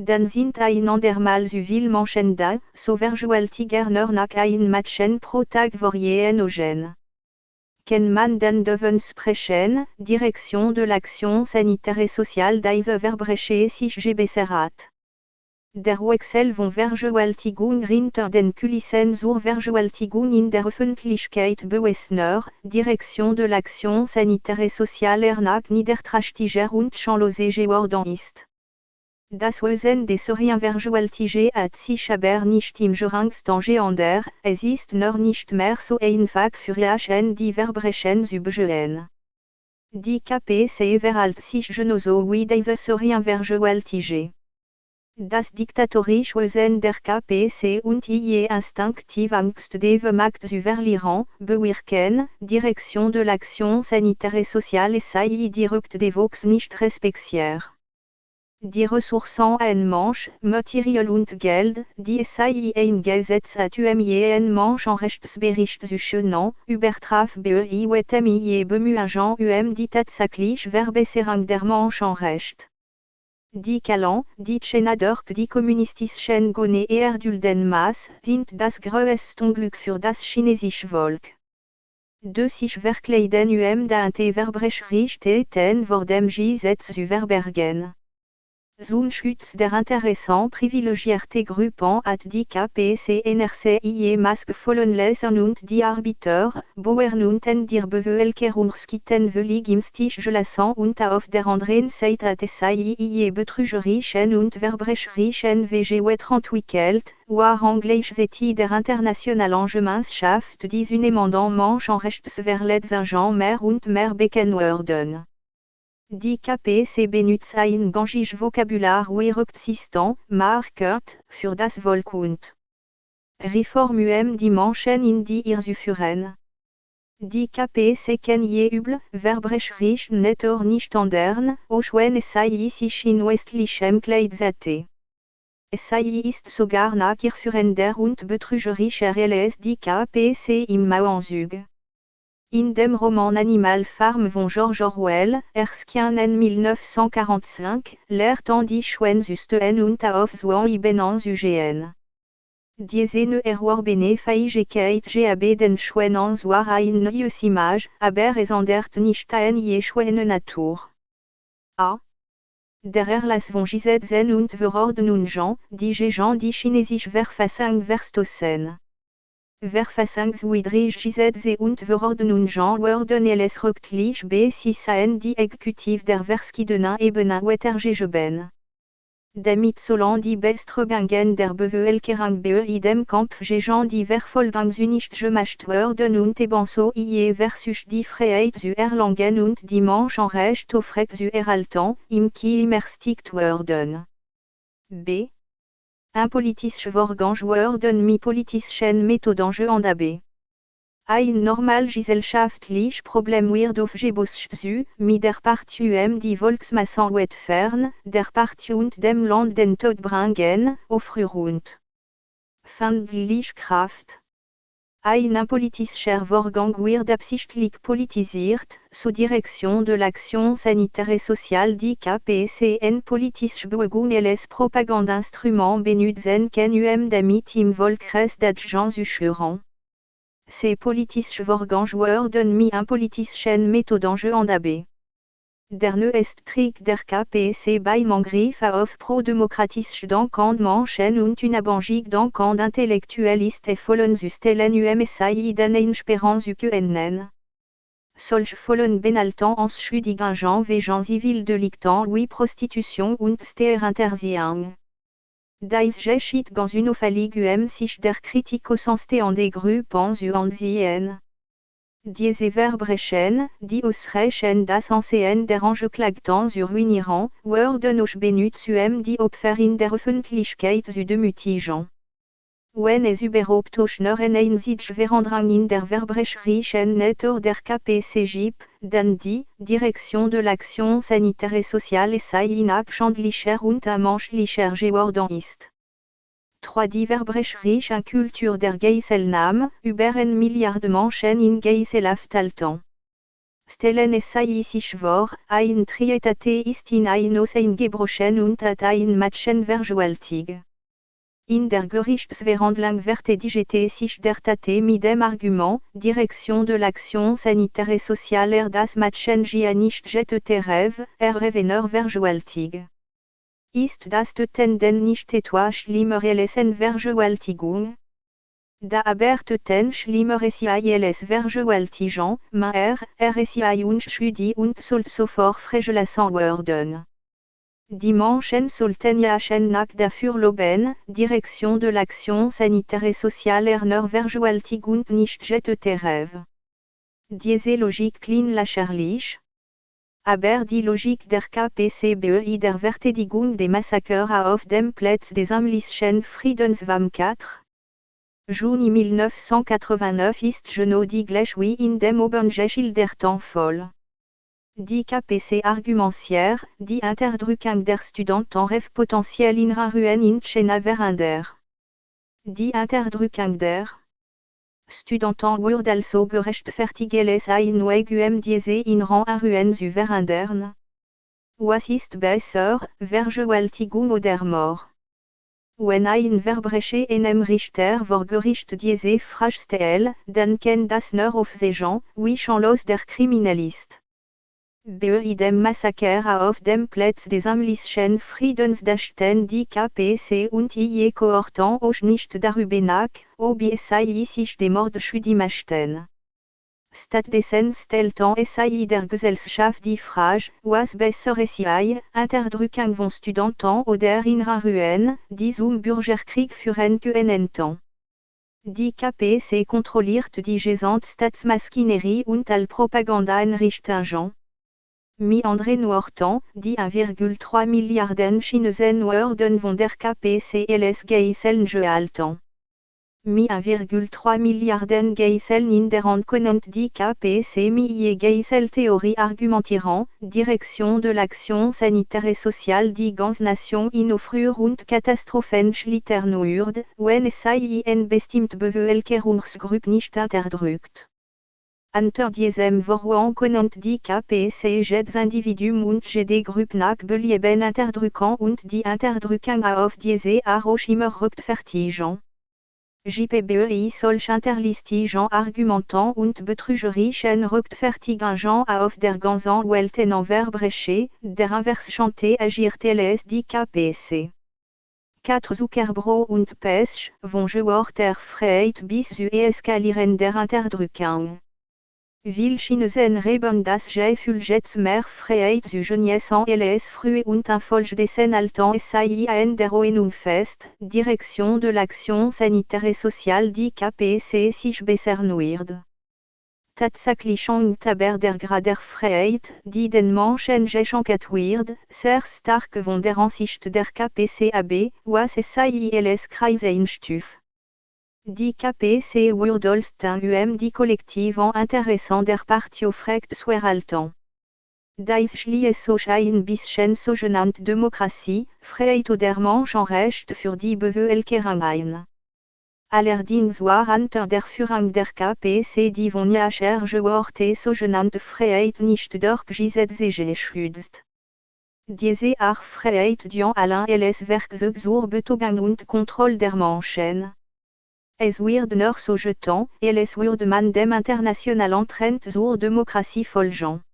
S1: Dann sind ein andermal so viel Menschen da, so vergewaltiger nur nach ein Matchen pro Tag vorgehen ogen. Kann man dann davon sprechen, Direction de l'Action Sanitaire et Sociale diese Verbrechen sich gebessert. Der Wechsel von Vergewaltigung hinter den Kulissen zur Vergewaltigung in der Öffentlichkeit bewusster, Direction de l'Action Sanitaire et Sociale nach niederträchtiger und chanloser geworden ist. Das Wesen des Vergewaltigers hat sich aber nicht im geringsten geändert, es ist nur nicht mehr so einfach für Menschen die Verbrechen zu begehen. Die KPC verhält sich genauso wie dieses Vergewaltiger. Das diktatorische Wesen der KPC und ihre instinktive Angst die Macht zu verlieren, bewirken, Direction de l'Action Sanitaire et Sociale sei direkt des Vox nicht respektiert. Die Ressourcen en Mensch, Material und Geld, die SAI eingesetzt hat jeden Menschenrechtsbericht zu schönen, übertraf bei je Bemühungen die tatsächliche Verbesserung der Menschenrechte. Die Kalan, die China durch die kommunistischen Gone erdulden Maß, sind das größte Unglück für das chinesische Volk. De sich verkleiden da Verbrecherich täten vor dem Gesetz zu verbergen. Zum Schutz der Interessen privilegierte Gruppen hat die KPC NRCIE maßgevollen lesen und die Arbiter, Bauern und der Bevölkerungskitten völlig im Stich gelassen und auf der anderen Seite hat SAIE betrügerischen und verbrecherischen Wege entwickelt, waren gleichzeitig der internationalen Gemeinschaft die zunehmenden Menschenrechtsverletzungen mehr und mehr bekannt wurden. Die KPC benutzt ein ganzes Vokabular wie resistant, markert, für das Volk und Reform die Menschen in die ihr zu führen. Die KPC kann je übel, verbrecherisch netter nicht ändern, auch wenn es sich in westlichem Kleid zate. Es ist sogar nachführender und betrügerischer als die KPC im Mauenzug. In dem Roman Animal Farm von George Orwell, erschien en 1945, lernt die Schwänzüsten und Aufzuheben zu gehen. Diese neue Fähigkeit gab den Schwänen zwar ein neues Image, aber es ändert nicht an je Schwäne Natur. A. Der Erlass von Gesetzen und Verordnungen, die gegen die chinesische Verfassung verstoßen. Verfassungswidrige Gesetze und Verordnungen wurden rechtlich bis an die Exekutive der verschiedenen Ebenen weitergegeben. Damit sollen die Bestrebungen der Bevölkerung bei dem Kampf gegen die Verfolgung nicht gemacht werden und ebenso versus die Freiheit zu erlangen und die Menschenrechte aufrecht zu erhalten, im Keim erstickt werden. B. Un politische Vorgang wurden mit politischen Methoden gehandhabt. Ein normalgesellschaftlich Problem wird aufgebaut, mit der Partie die Volksmassen wegfern, der Partie und dem Land den Tod bringen, aufrührend. Kraft. Ein politischer Vorgang wird absichtlich politisiert, zur Direction de l'action sanitaire et sociale die KPCN politisch Bewegung les Propagandinstruments benutzen können damit im Volkres d'agents sichern. Ces politische Vorgang werden mit politischen Methoden gehandhabt. Der neueste Trick der KPC beim Angriff auf pro-demokratische Denkendmenschen und unabhängig Denkend intellektuell ist vollen Stellen UMSI den Einsperren zu können. Solche vollen Benaltans Schüdigungen wegen Zivildelikten wie Prostitution und Steuerhinterziehung. Dies geschieht ganz unauffällig sich der Kritik ausstehende des Gruppen zu ansehen. Diese Verbrechen, die ausreichen das Ansehen der Angeklagten zu ruinieren, werden auch benutzt die Opfer in der Öffentlichkeit zu demütigen. Wenn es überhaupt auch nur eine einzige Veränderung in der verbrecherischen Natur der KPC gibt, dann die Direction de l'action sanitaire et sociale sei inabschändlicher und menschlicher geworden ist. 3. Die verbrecherische Kultur der Geiselnahme, über 1 Milliard Menschen in Gesellschaft halten. Stellen es sei sich vor, ein Trietate ist in ein Auseingebrochen und hat ein Mädchen vergewaltigt. In der Gerichtsverhandlung verteidigte sich der Tate mit dem Argument, Direction de l'action sanitaire et sociale das Mädchen nicht getötet nur vergewaltigt. Ist das Töten denn nicht etwas Schlimmeres als Vergewaltigung? Da aber Töten Schlimmeres als Vergewaltigung, ist unschuldig und soll sofort freigelassen werden. Die Menschen sollten jachen nach dafür loben, Direction de l'action sanitaire et sociale nur Vergewaltigung nicht getötet. Diese Logik klingt lächerlich. Aber die Logik der KPCBEI der Verteidigung des Massacres auf dem Platz des amtlichen Friedens 24. Juni 1989 ist genau die gleiche wie in dem oben geschilderten Fall. Die KPC argumentiert, die Interdrückung der Studenten ref potentiell in Ruhen in China verander. Die Interdrückung der Studenten wird also gerechtfertigt als ein Weg diese in Ruhen zu verandern. Was ist besser, Vergewaltigung oder Mord? Wenn ein Verbrechen einem Richter vor Gericht diese Frage stellt, dann kann das nur aufsehen, wie chanlos der Kriminalist. Bei dem Massaker auf dem Platz des amtlichen Friedens dachten die KPC und ihre Kohorten auch nicht darüber nach, ob es sich dem Mord schuldig machten. Stattdessen stellten es der Gesellschaft die Frage, was besser sei, Interdrückung von Studenten oder in Ruhen, die zum Bürgerkrieg führen könnten. Die KPC kontrolliert die gesamte Staatsmaschinerie und all Propagandaeinrichtungen. Mit anderen Worten, die 1,3 Milliarden Chinesen werden von der KPC als Geiseln gehalten. Mit 1,3 Milliarden Geiseln in der Hand können die KPC mit ihrer Geiseltheorie argumentieren, Direction de l'action sanitaire et sociale die ganze Nation in Aufruhr und Katastrophen schlittern wird, wenn es eine bestimmte Bevölkerungsgruppe nicht unterdrückt. Unter diesem Vorwand können die KPC jedes Individuum und jede Gruppe nach Belieben unterdrücken und die Unterdrückung auf diese auch immer rechtfertigen. JPBEI solch interlistigen Argumenten und betrügerischen Rechtfertigungen auf der ganzen Welt en Verbrechen, der Inversschante agiert als die KPC. 4 Zuckerbrot und Pech, von Georter Freiheit bis zu Eskalieren der Unterdrückung. Will Chinesen reben das Gefühl jetzt mehr Freiheit zu genießen als früher und infolgedessen halten es sich an der Erinnerung fest, Direction de l'action sanitaire et sociale die KPC sich bessern wird. Tatsächlich und aber der Grad der Freiheit, die den Menschen geschenkt wird, sehr stark von der Ansicht der KPC ab, was es sei als Kreisenstufe. Die KPC Wordolsten die Kollektiven interessant der Partiofrecht Sweraltan. Dies schließt so ein bisschen sogenannte Demokratie, Freiheit oder Menschenrecht für die Bevölkerung ein. Allerdings waren der Führung der KPC die von Jahr geworte sogenannte Freiheit nicht durchgesetzt geschützt. Diese Freiheit dient allein als Werkzeug zur Betäubung und Kontrolle der Menschen. Es wird nur so getan, es wird man dem internationalen Trend zur Demokratie folgen.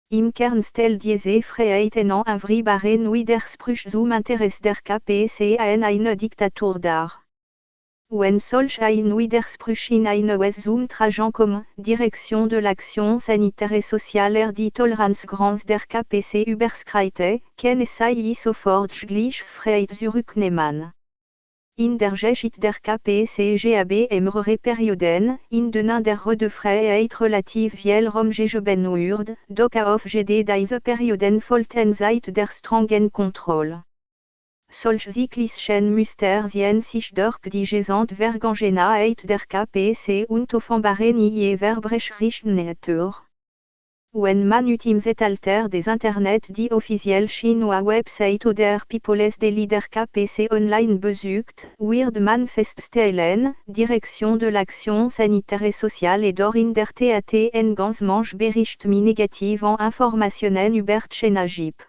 S1: Im Kern stellt diese Freiheit einen unvereinbaren Widerspruch zum Interesse der KPC an eine Diktatur dar. Wenn solch ein Widerspruch in eine Weise zum Tragen kommt, Direction de l'action sanitaire et sociale die Toleranzgrenze der KPC überschreitet, kann es sofort gleich Freiheit zurücknehmen. In der Geschichte der KPC gab mehrere Perioden, in denen der Grad de Freiheit relativ viel rumgegeben wurde, doch aufgrund dieser Perioden folgten seit der strengen Kontrolle. Solche cyclischen Muster ziehen sich durch die gesamte Vergangenheit der KPC und offenbaren ihre verbrecherische Natur. Wenn man im Zeitalter des Internet die offizielle Chinoise Website oder People's Daily der KPC online besucht, wird man feststellen, Direction de l'action sanitaire et sociale et dort in der TAT en ganz manche Bericht mit negativen Informationen über China gibt.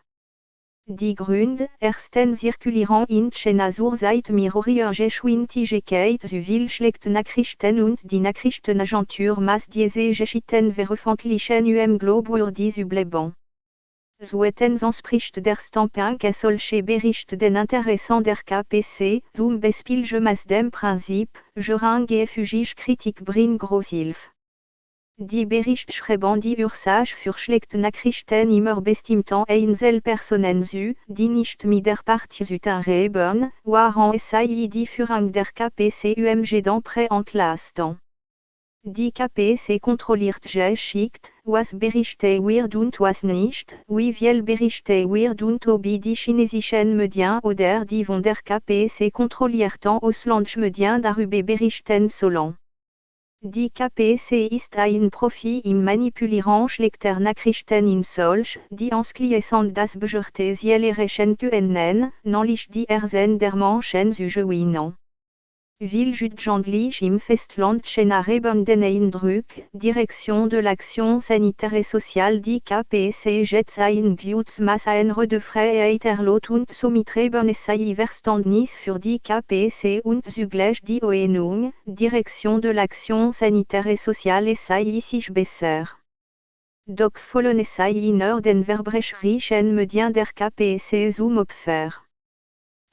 S1: Die Gründe, erstens zirkulieren in China seit mehreren Geschwindigkeit zu viel schlechte Nachrichten und die Nachrichtenagentur maß diese Geschichten veröffentlichen glaubwürdig überleben. Zweitens entspricht der Standpunkt a solche Bericht den Interessen der KPC, zum Beispiel gemäß dem Prinzip, geringe Kritik bringt große Hilfe. Die Bericht schreiben die Ursache für schlechte Nachrichten immer bestimmten Einzelpersonen zu, die nicht mit der Partie zusammenleben, waren es die Führung der KPC dann entlasten. Die KPC kontrolliert geschickt, was berichtet wird und was nicht, wie viel berichtet wird und ob die chinesischen Medien oder die von der KPC kontrollierten Auslandsmedien darüber berichten sollen. Die KPC ist ein Profi im Manipulieren schlechter Nachrichten in solch, die anschließend das begehrte Ziel erreichen können, nämlich die Herzen der Menschen zu gewinnen. Will jugendlich im Festland China haben den Eindruck, Direction de l'action sanitaire et sociale die KPC jetzt ein gutes Maß an de Freiheit erlaubt und somit haben es Verständnis für die KPC und zugleich die Ordnung, Direction de l'action sanitaire et sociale sich besser. Doch fallen es nur den verbrecherischen Medien der KPC zum Opfer.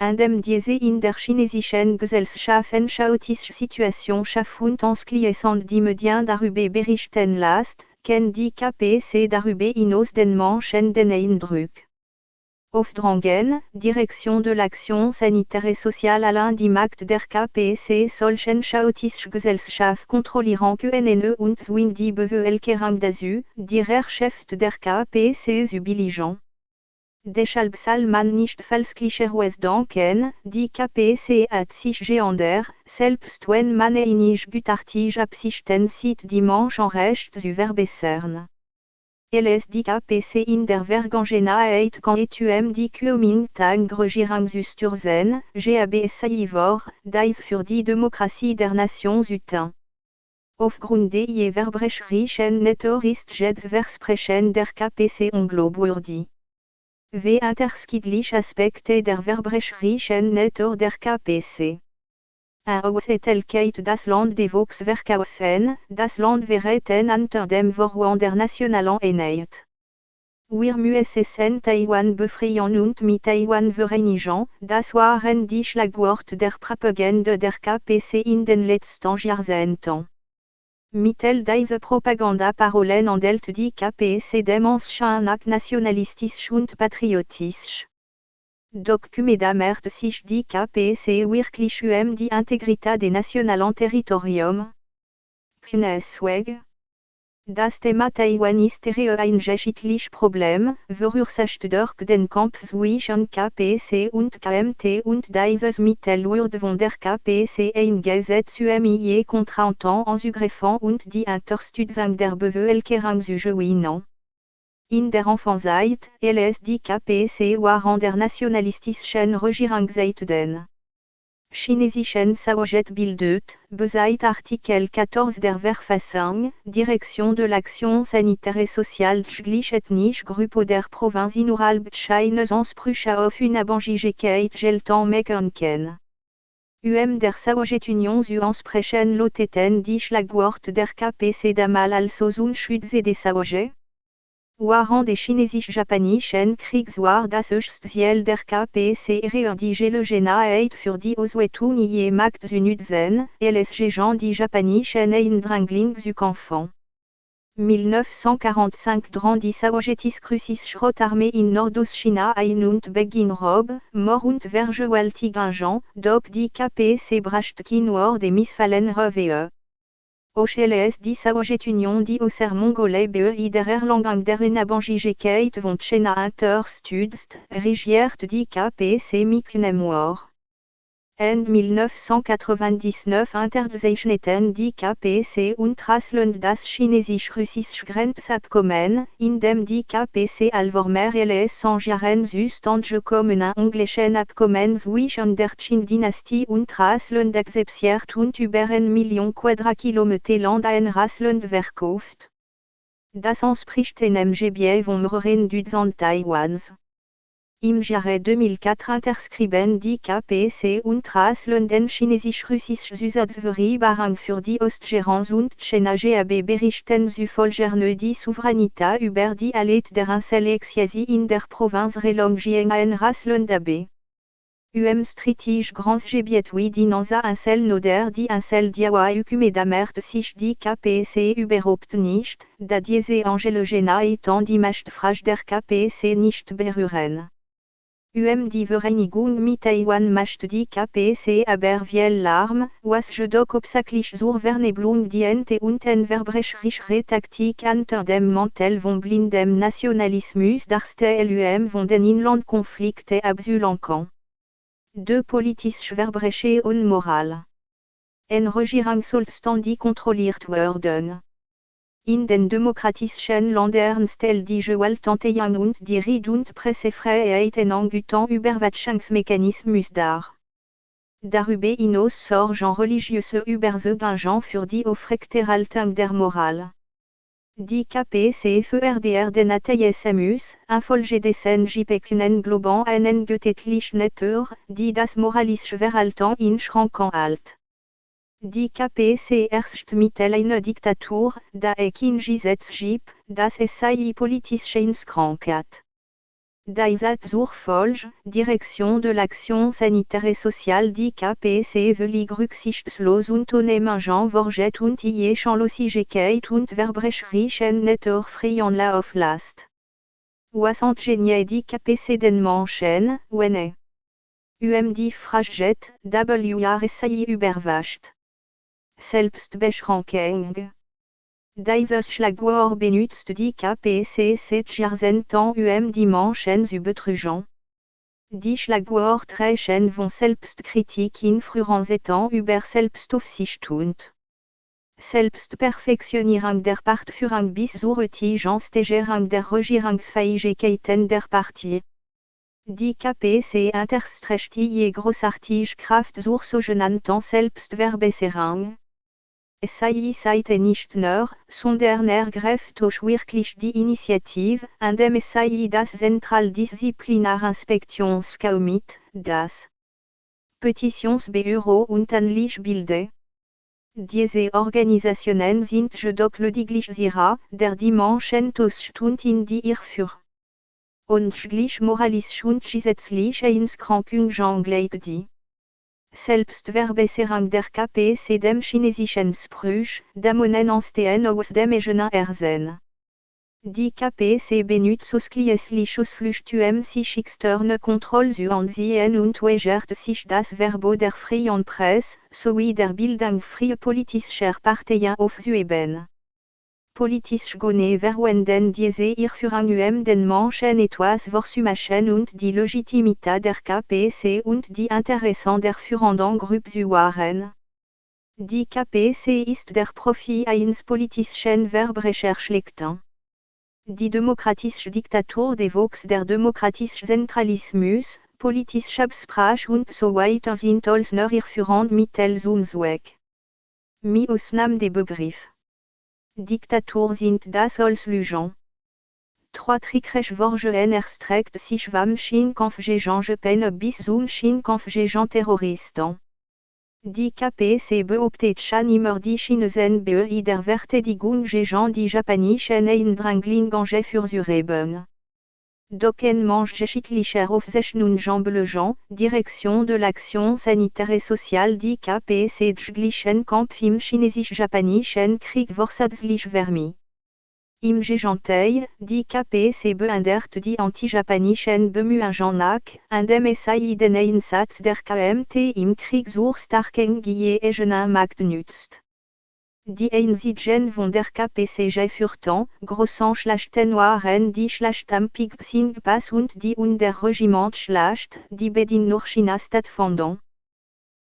S1: Indem diese in der chinesischen Gesellschaft chaotische Situation schaffen und anschließend die Medien darüber berichten lässt, kann die KPC darüber hinaus den Menschen den Eindruck aufdrängen, Direction de l'action sanitaire et sociale allein die Macht der KPC solchen chaotische Gesellschaft kontrollieren können und zwingt die Bevölkerung dazu, die Herrschaft der KPC zu billigen. Deshalb soll man nicht falschlicherweise denken, die KPC hat sich geändert, selbst wenn man nicht gutartige Absichten sieht die Menschenrechte zu verbessern. Die KPC in der Vergangenheit kann die Kuomintang Regierung stürzen, gab es dies für die Demokratie der Nation süten. Aufgrund der verbrecherischen Natur ist das Versprechen der KPC unglaubwürdig. Wie unterschiedliche Aspekte der verbrecherischen Natur der KPC. Außertätigkeit das Land des Volksverkaufen, das Land verreten unter dem Vorwand der nationalen Einheit. Wir müssen Taiwan befreien und mit Taiwan vereinigen, das waren die Schlagworte der Propaganda der KPC in den letzten Jahrzehnten. Mittel dieser Propagandaparolen handelt die KPC dem Anschein nationalistisch und patriotisch. Doch kümmert sich die KPC wirklich die Integrität des nationalen Territoriums? Keineswegs. Das Thema Taiwanistere ein geschichtlich Problem, verursacht den Kampf zwischen KPC und KMT und dieses Mittel wurde von der KPC eingesetzt die Kontranten anzugreifen und die Unterstützung der Bevölkerung zu gewinnen. In der Anfangszeit, die KPC waren der nationalistischen Regierungsseite den chinesischen Saujet bildet, beseit Artikel 14 der Verfassung, Direction de l'action sanitaire et sociale glich ethnisch Grupo der Province innerhalb Chinas Ansprüche auf Unabhängigkeit geltend machen können. Der Sowjetunion zu ansprechen loteten die Schlagwort der KPC damals also zum Schutze des Sowjets. Während des chinesisch-japanischen Kriegs war das Ziel der KPC die Gelegenheit für die Sowjetunion Macht zu nutzen, gegen die japanischen Eindringlinge zu kämpfen. 1945 drang die sowjetische Rotarmee in Nordostchina ein und beginn Raub, Mord und Vergewaltigung, doch die KPC brachte nur die Missfallen Reue. Die Sowjetunion die Außer Mongolei bei der Erlangung der Unabhängigkeit von China unterstützt, regiert die KPC mit einem War. En 1999 unterzeichneten die KPC und Russland das chinesisch-russische Grenzabkommen, in dem die KPC allvormer Jahren zustande kommen englischen Abkommen zwischen der Qing-Dynastie und Russland akzeptiert und über 1 Million Quadratkilometer Land an Russland verkauft. Das entspricht einem Gebiet von mehreren Dutzend Taiwans. Im Jahre 2004 unterschrieben die KPC und Russland den chinesisch-russischen Zusatzvereinbarung für die Ostgrenze und China GAB berichten zufolge die Souveränität über die Allied der Einzelexiesie in der Provinz Relongien an Russland AB. Strittige Grenzgebiet wie die Nansa Insel oder die Insel Diawa Ukumedamert sich die KPC überhaupt nicht, da diese Angelogena die Machtfrage der KPC nicht berühren. Die Vereinigung mit Taiwan macht die KPC aber viel Lärm, was jedoch hauptsächlich zur Vernebelung diente und en verbrecherische Taktik unter dem Mantel von blindem Nationalismus darstellt von den Inlandkonflikten abzulenken. De politische Verbrechen und Moral. En Regierung soll die kontrolliert werden. In den demokratischen Ländern stellt die Gewaltenteilung und die Rede- und Pressefreiheit einen guten Überwachungsmechanismus dar. Darüber hinaus sorgen religiöse Überzeugungen für die Aufrechterhaltung der Moral. Die KPC fördert den Atheismus, infolgedessen gibt einen Glauben an eine göttliche Natur, die das moralische Verhalten in Schranken hält. Die KPC herrscht mit einer Diktatur, da kein Gesetz gibt, das es politisch einschränkt. Das hat zur Folge, Direction de l'action sanitaire et sociale die KPC völlig rücksichtslos und ohne Menschen vorgeht und die Chanlosigkeit und verbrecherischen Natur freien Lauf lässt. Was entgegnet die KPC den Menschen, wenn die Frage WRSI überwacht. Selbstbeschränkung. Dieses Schlagwort benutzt die KPC seit Jahrzehnten die Menschen zu betrügen. Die Schlagwortreichen von Selbstkritik in früheren Zeiten über Selbstaufsicht und Selbstperfektionierung der Partführung bis zur heutigen Steigerung der Regierungsfähigkeiten der Partei. Die KPC unterstreicht die großartige Kraft zur sogenannten Selbstverbesserung. Es sei nicht nur, sondern ergreift auch wirklich die Initiative, indem es das Zentraldisziplinarinspektionskomitee, das Petitionsbüro und ähnlich bildet. Diese Organisationen sind jedoch lediglich sicher, der die Menschen Stund in die Irrführung und schlich moralisch und gesetzliche Einschränkungen gleich die Selbstverbesserung der KPC dem chinesischen Spruch, Damonen entstehen aus dem eigenen Ersehen. Die KPC benutzt ausschließlich Ausflüchte sich externe Kontrolle zu ansehen und weigert sich das Verbot der freien Presse, sowie der Bildung freier politischer Parteien aufzuheben. politische Gone verwenden diese Irrführung den Menschen etwas vorzumachen und die Legitimität der KPC und die Interessen der führenden Gruppe zu wahren. Die KPC ist der Profi eines politischen Verbrechers schlechthin. Die demokratische Diktatur devokes der demokratische Zentralismus, politische Absprache und so weiter sind als nur irrführend Mittel zum Zweck. Mit Ausnahme des Begriff. Diktatur sind das als Lügen. Trois trickreich Worgen erstreckt sich vom Schienkampfgegner bis zum Schienkampfgegner-Terroristen. Die KPC behauptet schon immer die Chinesen bei der Verteidigung gegen die japanischen Eindringlinge vorzuheben. Dockenement geschichtlicher Aufzeichnungen Direction de l'Action Sanitaire et Sociale die KPC glichen Kampf im Chinesisch-Japanischen Krieg vorsätzlich vermi. Im Gegenteil, die KPC behindert die anti-japanischen Bemühungen nach, indem es den Einsatz der KMT im Krieg zur starken gegenen Macht nützt. Die Einsichten von der KPC geführten, großen Schlachten waren die Schlacht am Ping-Ping-Pass und die Unterregimentschlacht, die beide nach China stattfanden.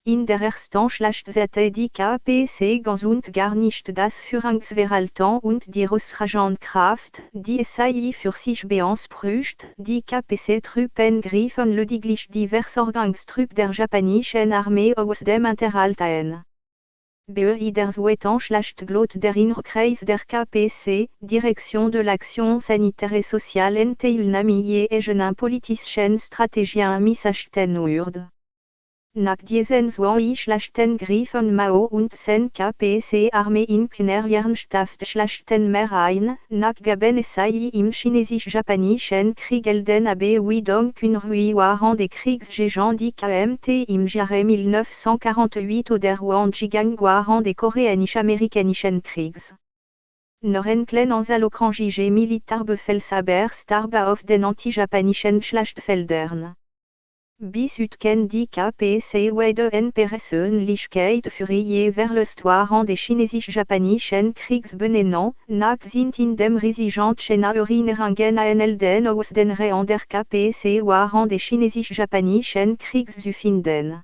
S1: In der ersten Schlacht setzte die KPC ganz und gar nicht das Führungsverhalten und die ausreichende Kraft, die es für sich beansprucht. Die KPC-Truppen griffen lediglich die Versorgungstruppen der japanischen Armee aus dem Hinterhalt ein. Bei der zweiten Schlacht glot der Innerkreis der KPC, Direction de l'Action Sanitaire et Sociale en Teilnahme gegen politischen Strategien missachten wurde. Nach diesen zwei Schlachten griffen Mao und sein KPC-Armee in keiner Ernsthaft-Schlachten mehr ein, nachgaben es im Chinesisch-Japanischen Krieg den Abweidung Kunrui waren des Kriegs gegen die KMT im Jahre 1948 oder Wanjigang waren des Koreanisch-Amerikanischen Kriegs. Nur ein kleines alokrangige Militarbefehlshaber starb auf den anti-japanischen Schlachtfeldern. Bis heute die KPC weiterhin Persönlichkeit für ihre Verluste des Chinesisch-Japanischen Kriegs benennen, nach sind in dem riesigen Erinnerungen an Helden aus den Reihen der KPC waren des Chinesisch-Japanischen Kriegs zu finden.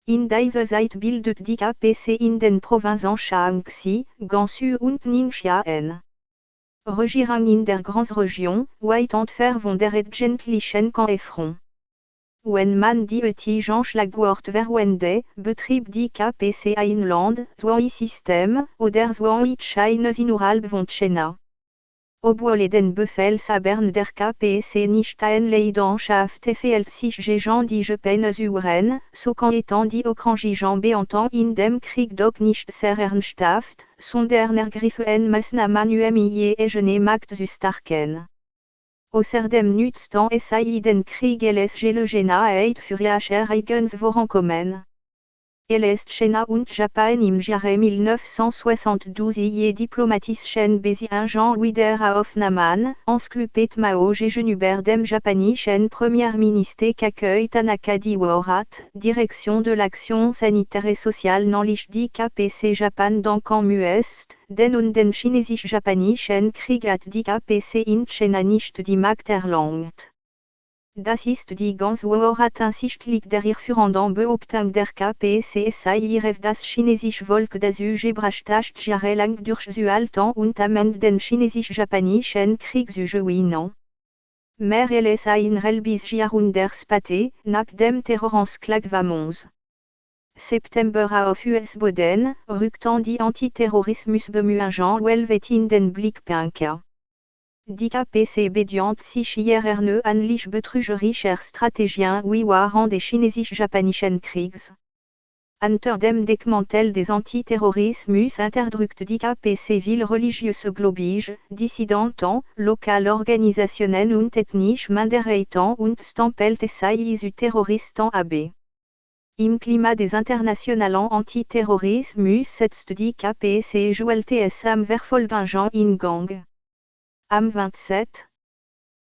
S1: In dieser Zeit bildet die KPC in den Provinzen Shaanxi, Gansu und Ningxian. Regierung in der Grenzregion, weit entfernt von der entgentlichen Kampffront. Wenn man die heutigen Schlagworte verwendet, betrieb die KPC ein Land, zwei Systeme, oder zwei Chines innerhalb von China. Obwohl den Befehlshabern der KPC nicht ein Leidenschaft fehlt sich gegen die Japaner, so kann die okrangigen Beamten in dem Krieg doch nicht sehr ernsthaft, sondern ergriffen Maßnahmen ihre Macht zu stärken. Außerdem nützten es den Krieg Geleggenheit für ihre eigenes Vorankommen. China und Japan im Jahre 1972 je diplomatischen Beziehungen wieder aufnahmen, enskluppet Mao gegenüber dem japanischen Premierminister Kakuei Tanaka die Wahrheit, Direction de l'Action Sanitaire et Sociale nämlich die KPC Japan danken müsst, denn und den Chinesisch-Japanischen Krieg hat die KPC in China nicht die Macht erlangt. Das ist die ganz Wahrheit hinsichtlich der irrführenden Behauptung der KPC ihre das chinesische Volk das gebracht hat jahrelang durchzuhalten und am Ende den Chinesisch-Japanischen Krieg zu gewinnen. Mehr als ein halbes Jahrhundert später, nach dem Terroranschlag vom 11. September auf US-Boden, rückten die Antiterrorismusbemühungen weltweit in den Blickpunkt. Die KPC bedient sich ihrer anlich betrügerischer Strategien wie waren des Chinesisch-Japanischen Kriegs. Unter dem Deckmantel des Antiterrorismus interdrückt die KPC ville religiöse Globige, Dissidenten, Lokalorganisationen und ethnische Minderheiten und stempelt es zu Terroristen ab. Im Klima des internationalen Antiterrorismus setzt die KPC es am verfolgenden in Gang. Am 27.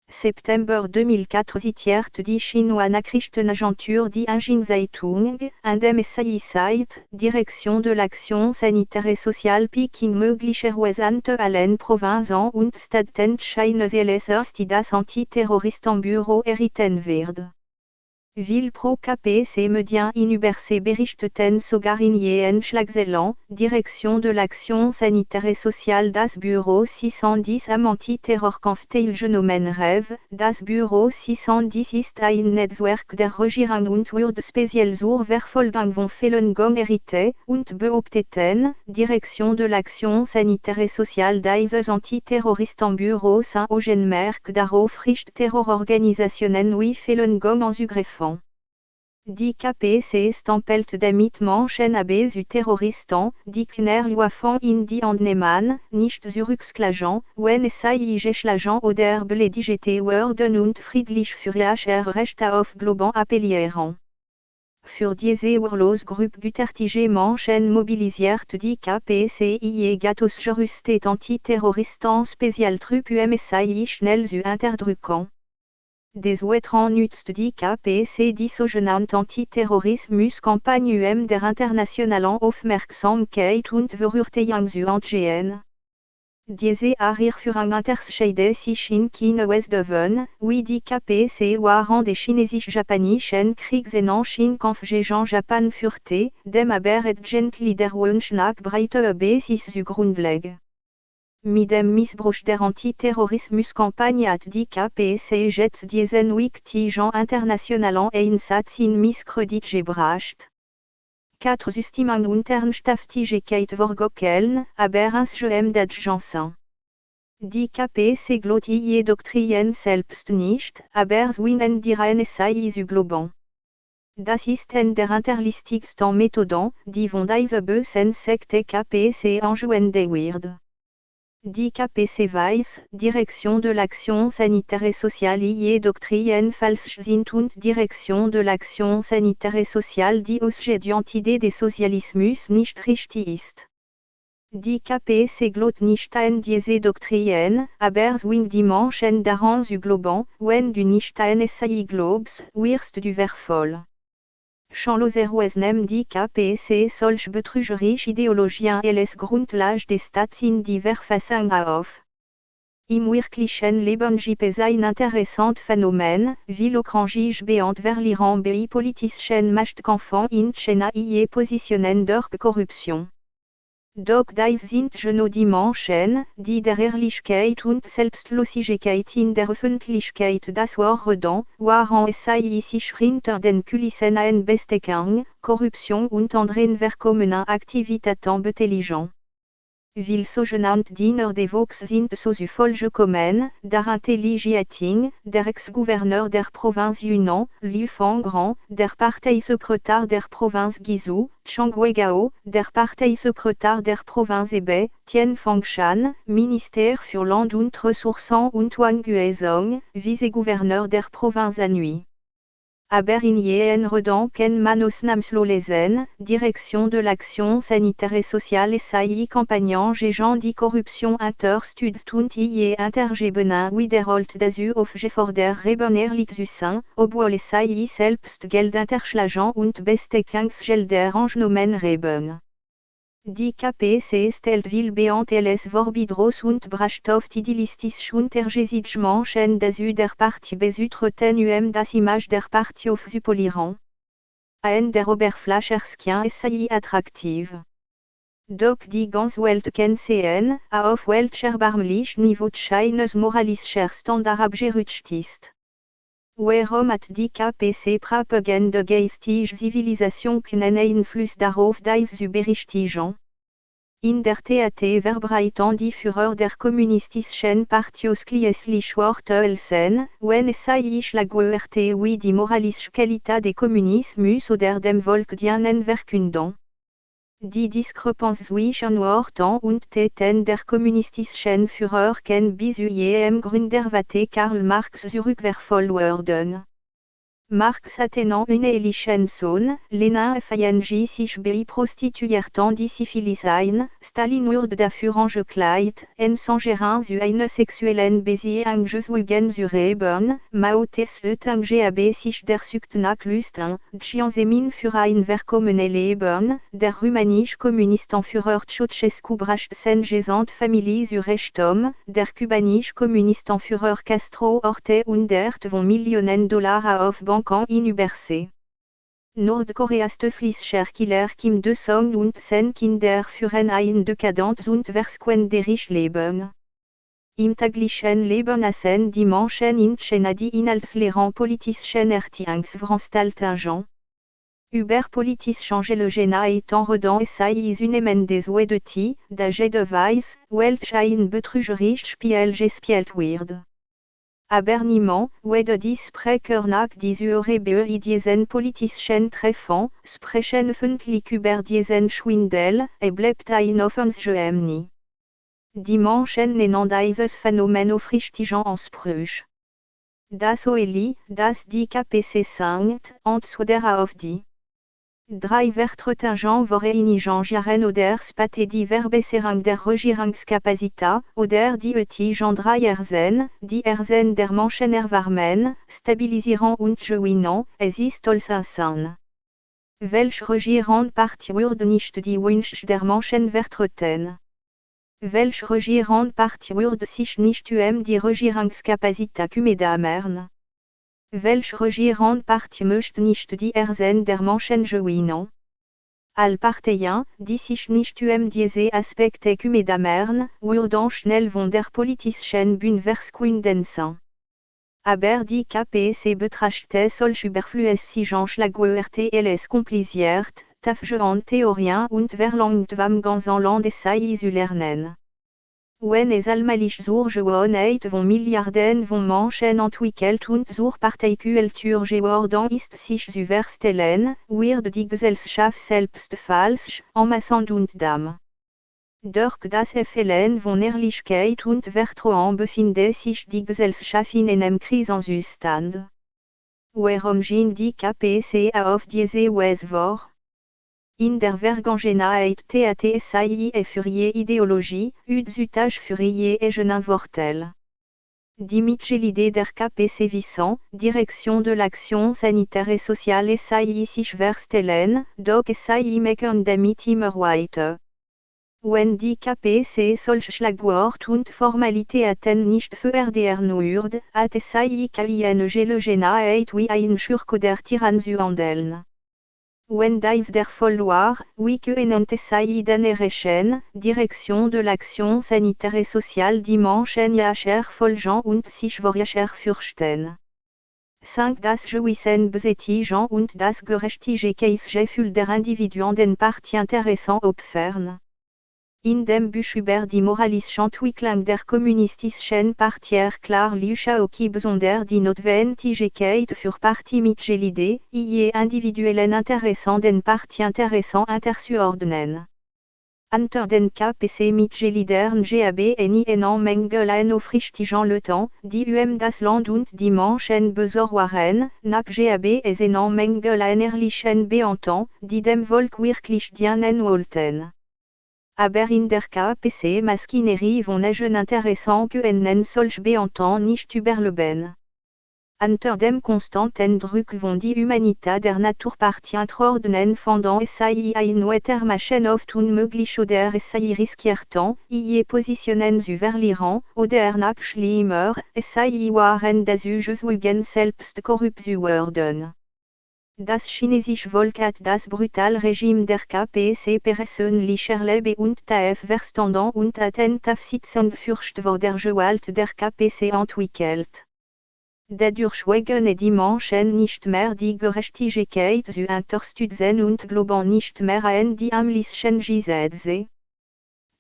S1: September 2004 Zitiert die Chinois Nachrichtenagentur die Injinzeitung, Indem Site, Direction de l'action sanitaire et sociale Peking möglicherweise allen Provinzen und Städten Chines erst das Antiterroristenbüro errichten wird. Ville pro KPC Medien Inüberse Berichteten sogar in jen Schlagzeilen, Direction de l'action sanitaire et sociale das Bureau 610 am Antiterrorkampfteilgenommen Rêve, das Bureau 610 ist ein Netzwerk der Regierung und wird speziell zur Verfolgung von Fällen errichtet und behaupteten, Direction de l'action sanitaire et sociale des Antiterroristenbüro sind Augenmerk darauf richtet Terrororganisationen wie Fällen anzugreifen. Die KPC stampelt damit Menschen zu Terroristen, die Knärluafen in die Handnehmen, nicht zurücksklagen, wenn es schlagen oder beleidigt werden und friedlich für ihr Recht auf Glauben appellieren. Für diese Urlosgruppe gutertige Menschen mobilisiert die KPC ihr ausgerüstet Antiterroristen Spezialtruppe schnell zu unterdrücken. Des Ouetrans nutzt die KPC die sogenannte Antiterrorismus-Kampagne der internationalen Aufmerksamkeit und Verurteilung zu entgehen. Diese Erführung unterscheidet sich in keiner Weise, wie die KPC während des chinesisch-japanischen Kriegs in Kampf gegen Japan führte, dem aber gently der Wunsch nach breiter Basis zugrunde. Mit dem Missbrauch der Antiterrorismus-Kampagne hat die KPC jetzt diesen wichtigen internationalen Einsatz in Misskredit gebracht. 4 Systemung und Ernsthaftigkeit vorgestellt, aber insgeheim d'Agenzen. Die KPC glaubt ihre Doktrin selbst nicht, aber zwingen die NSA zu glauben. Das ist der hinterlistigsten Methoden, die von dieser bösen Sekte KPC angewendet wird. Die KPC weiß, Direction de l'action sanitaire et sociale ihre Doktrin falsch sind und Direction de l'action sanitaire et sociale die Ausgangsidee des Sozialismus nicht richtig ist. Die KPC glaubt nicht an diese Doktrin, aber zwingt die Menschen daran zu glauben, wenn du nicht an sie glaubst, wirst du wertvoll. Chanloseroes nem die KPC solch betrügerische Ideologien les Grundlage des Staats in die Verfassung auf. Im wirklichen Leben gibt es ein interessant Phänomen, wie l'okrangige beantwortlieren bei politischen Machtkämpfen in China ie positionen durch Korruption. Doch dies sind genau die Menschen, die der Ehrlichkeit und Selbstlosigkeit in der Öffentlichkeit das Wort reden, waren es sich hinter den Kulissen ein Besteckung, Korruption und anderen verkommenen Aktivitäten beteiligen. Weil sogenannte Diener des Volks sind so zu Folge kommen, darunter Li der Ex-Gouverneur der Provinz Yunnan, Liu Fangran, der Parteisekretär der Provinz Guizhou, Chang Weigao, der Parteisekretär der Provinz Hebei, Tian Fangshan, Ministère für Land und Ressourcen und Wang Guizhong, Vice-Gouverneur der Provinz Anhui. Aber in jen Redanken Manosnamslo lesen, Direction de l'action sanitaire et sociale SAI Campagnen gegen die Korruption unterstützt und ie intergebenen wiederholt dazu aufgefordert haben ehrlich obwohl SAI selbst Geld unterschlagen und Besteckungsgelder angenommen haben. Die KPC stellt will beantwortlich vorbidros und bracht oft idealistisch und ergesicht Menschen dazu der Partie bezutreten das Image der Partie aufzupolieren. Ein der Oberflächlichen sei attraktiv. Doch die ganze Welt kennt sehen, auf welcher barmlich Niveau Chines moralischer Standard abgerutscht ist. Warum hat die KPC Propaganda geistige Zivilisation keinen Einfluss darauf zu berichtigen? In der Tat verbreiten die Führer der kommunistischen Partei ausschließlich Worthülsen, wenn es sich schlagwort wie die moralische Qualität des Kommunismus oder dem Volk dienen verkünden. Die Diskrepanz zwischen Worten und Taten der kommunistischen Führer kann bis zu ihrem Gründer Karl Marx zurückverfolgt werden. Marx attenant une elichen Sohn, Lenin fing sich bei Prostituierten die Syphilis ein, Stalin wurde dafür angekleidet, en Sangerin zu einer sexuellen Beziehung gezwungen zu haben, Mao Tse-Tung habe sich der Sucht nach Lust an, Jianzemin für ein verkommene Leben, der rumänische Kommunistenführer Ceausescu brachte seine gesamte Familie zu Recht der kubanische Kommunistenführer Castro horte 100 Millionen Dollar auf Banken inüberse. Nordkoreas Teuflischer Killer Kim Il-sung und seine Kinder führen ein dekadent und verschwenderisches Leben. Im täglichen Leben assen die Menschen in China die inhaltsleeren politischen Erziehungsveranstaltungen. Über politische Changement étant redans essais une des Oe de ti, d'âge de Weiss, welch ein betrügerisches Spiel gespielt wird. Aber niemand, de die Sprecher nach diese Rebeu diesen politischen Treffen, sprechen öffentlich über diesen Schwindel, bleibt ein offenes Geheimnis. Die Menschen nennen dieses Phänomen aufrichtig Ansprüche. Das Oeli, das die KPC sankt, entweder auf die drei Vertretungen vereinigen Jaren oder Spate die Verbesserung der Regierungskapazität, oder die Ötigen drei Ersen, die Ersen der Menschen erwarmen, stabilisieren und gewinnen, es ist als ein welch Regierung Partie würde nicht die Wünsche der Menschen vertreten. Welch Regierung Partie würde sich nicht die Regierungskapazität kümmern. Welch Regierung Partie möchte nicht die Ersen der Menschen gewinnen. All Parteien, die sich nicht diese Aspekte kümmern, würden schnell von der politischen Bühne verschwinden sein. Aber die KPC betrachtet solch überflüssigen Schlagwörter als kompliziert, tafge Theorien und verlangt vom ganzen Land Essai zu lernen. Wenn es allmählich zur Gewohnheit von Milliarden von Menschen entwickelt und zur Parteikultur geworden ist sich zu verstellen, wird die Gesellschaft selbst falsch, anmaßend und dumm. Durch das Fehlen von Ehrlichkeit und Vertrauen befindet sich die Gesellschaft in einem Krisenzustand. Warum gehen die KPC auf diese Weise vor? In der Vergangenheit TATSAI furie Ideologie, Udzutage furie Egenin Vortel. Die Mitglieder der KPC wissen, Direction de l'Action Sanitaire et Sociale SAI sich verstellen, doch SAI machen damit immer weiter. Wenn die KPC solche Schlagwort und Formalitäten nicht verändern würde, hat SAI keine Gelegenheit wie ein Schurke der Tyrann zu handeln. Wenn dies der Fall war, wie können SAI dann erreichen, Direction de l'Action Sanitaire et Sociale die Menschen jacher folgen und sich vorjacher fürchten. 5. Das Gewissen besätigen und das Gerechtigkeitsgefühl der Individuen den Partieinteressen opfern. In dem Buch über die moralische Entwicklung der kommunistischen Partei erklärlich auch besonders die Notwendigkeit für Parteimitglieder, je individuellen Interessen den Partieinteressen unterzuordnen. Unter den KPC-Mitgliedern gab eine Menge an aufrichtigen Leuten, die das Land und die Menschen besorgen, nach gab es eine Menge an ehrlichen Beamten, die dem Volk wirklich dienen wollten. Aber in der KPC-Maschinerie von Eigeninteressen können solche Beamten nicht überleben. Unter dem konstanten Druck von die Humanität der Naturpartie entordnen fanden SAI ein weitermachen oft unmöglich oder SAI riskierten, je Positionen zu verlieren, oder noch schlimmer, SAI waren dazu gezwungen selbst korrupt zu werden. Das chinesische Volk hat das brutale Regime der KPC persönlich erlebt und tief verstanden und hat ein tafsitzende Furcht vor der Gewalt der KPC entwickelt. Dadurch wegen die Menschen nicht mehr die Gerechtigkeit zu unterstützen und glauben nicht mehr an die amtlichen Gesetze.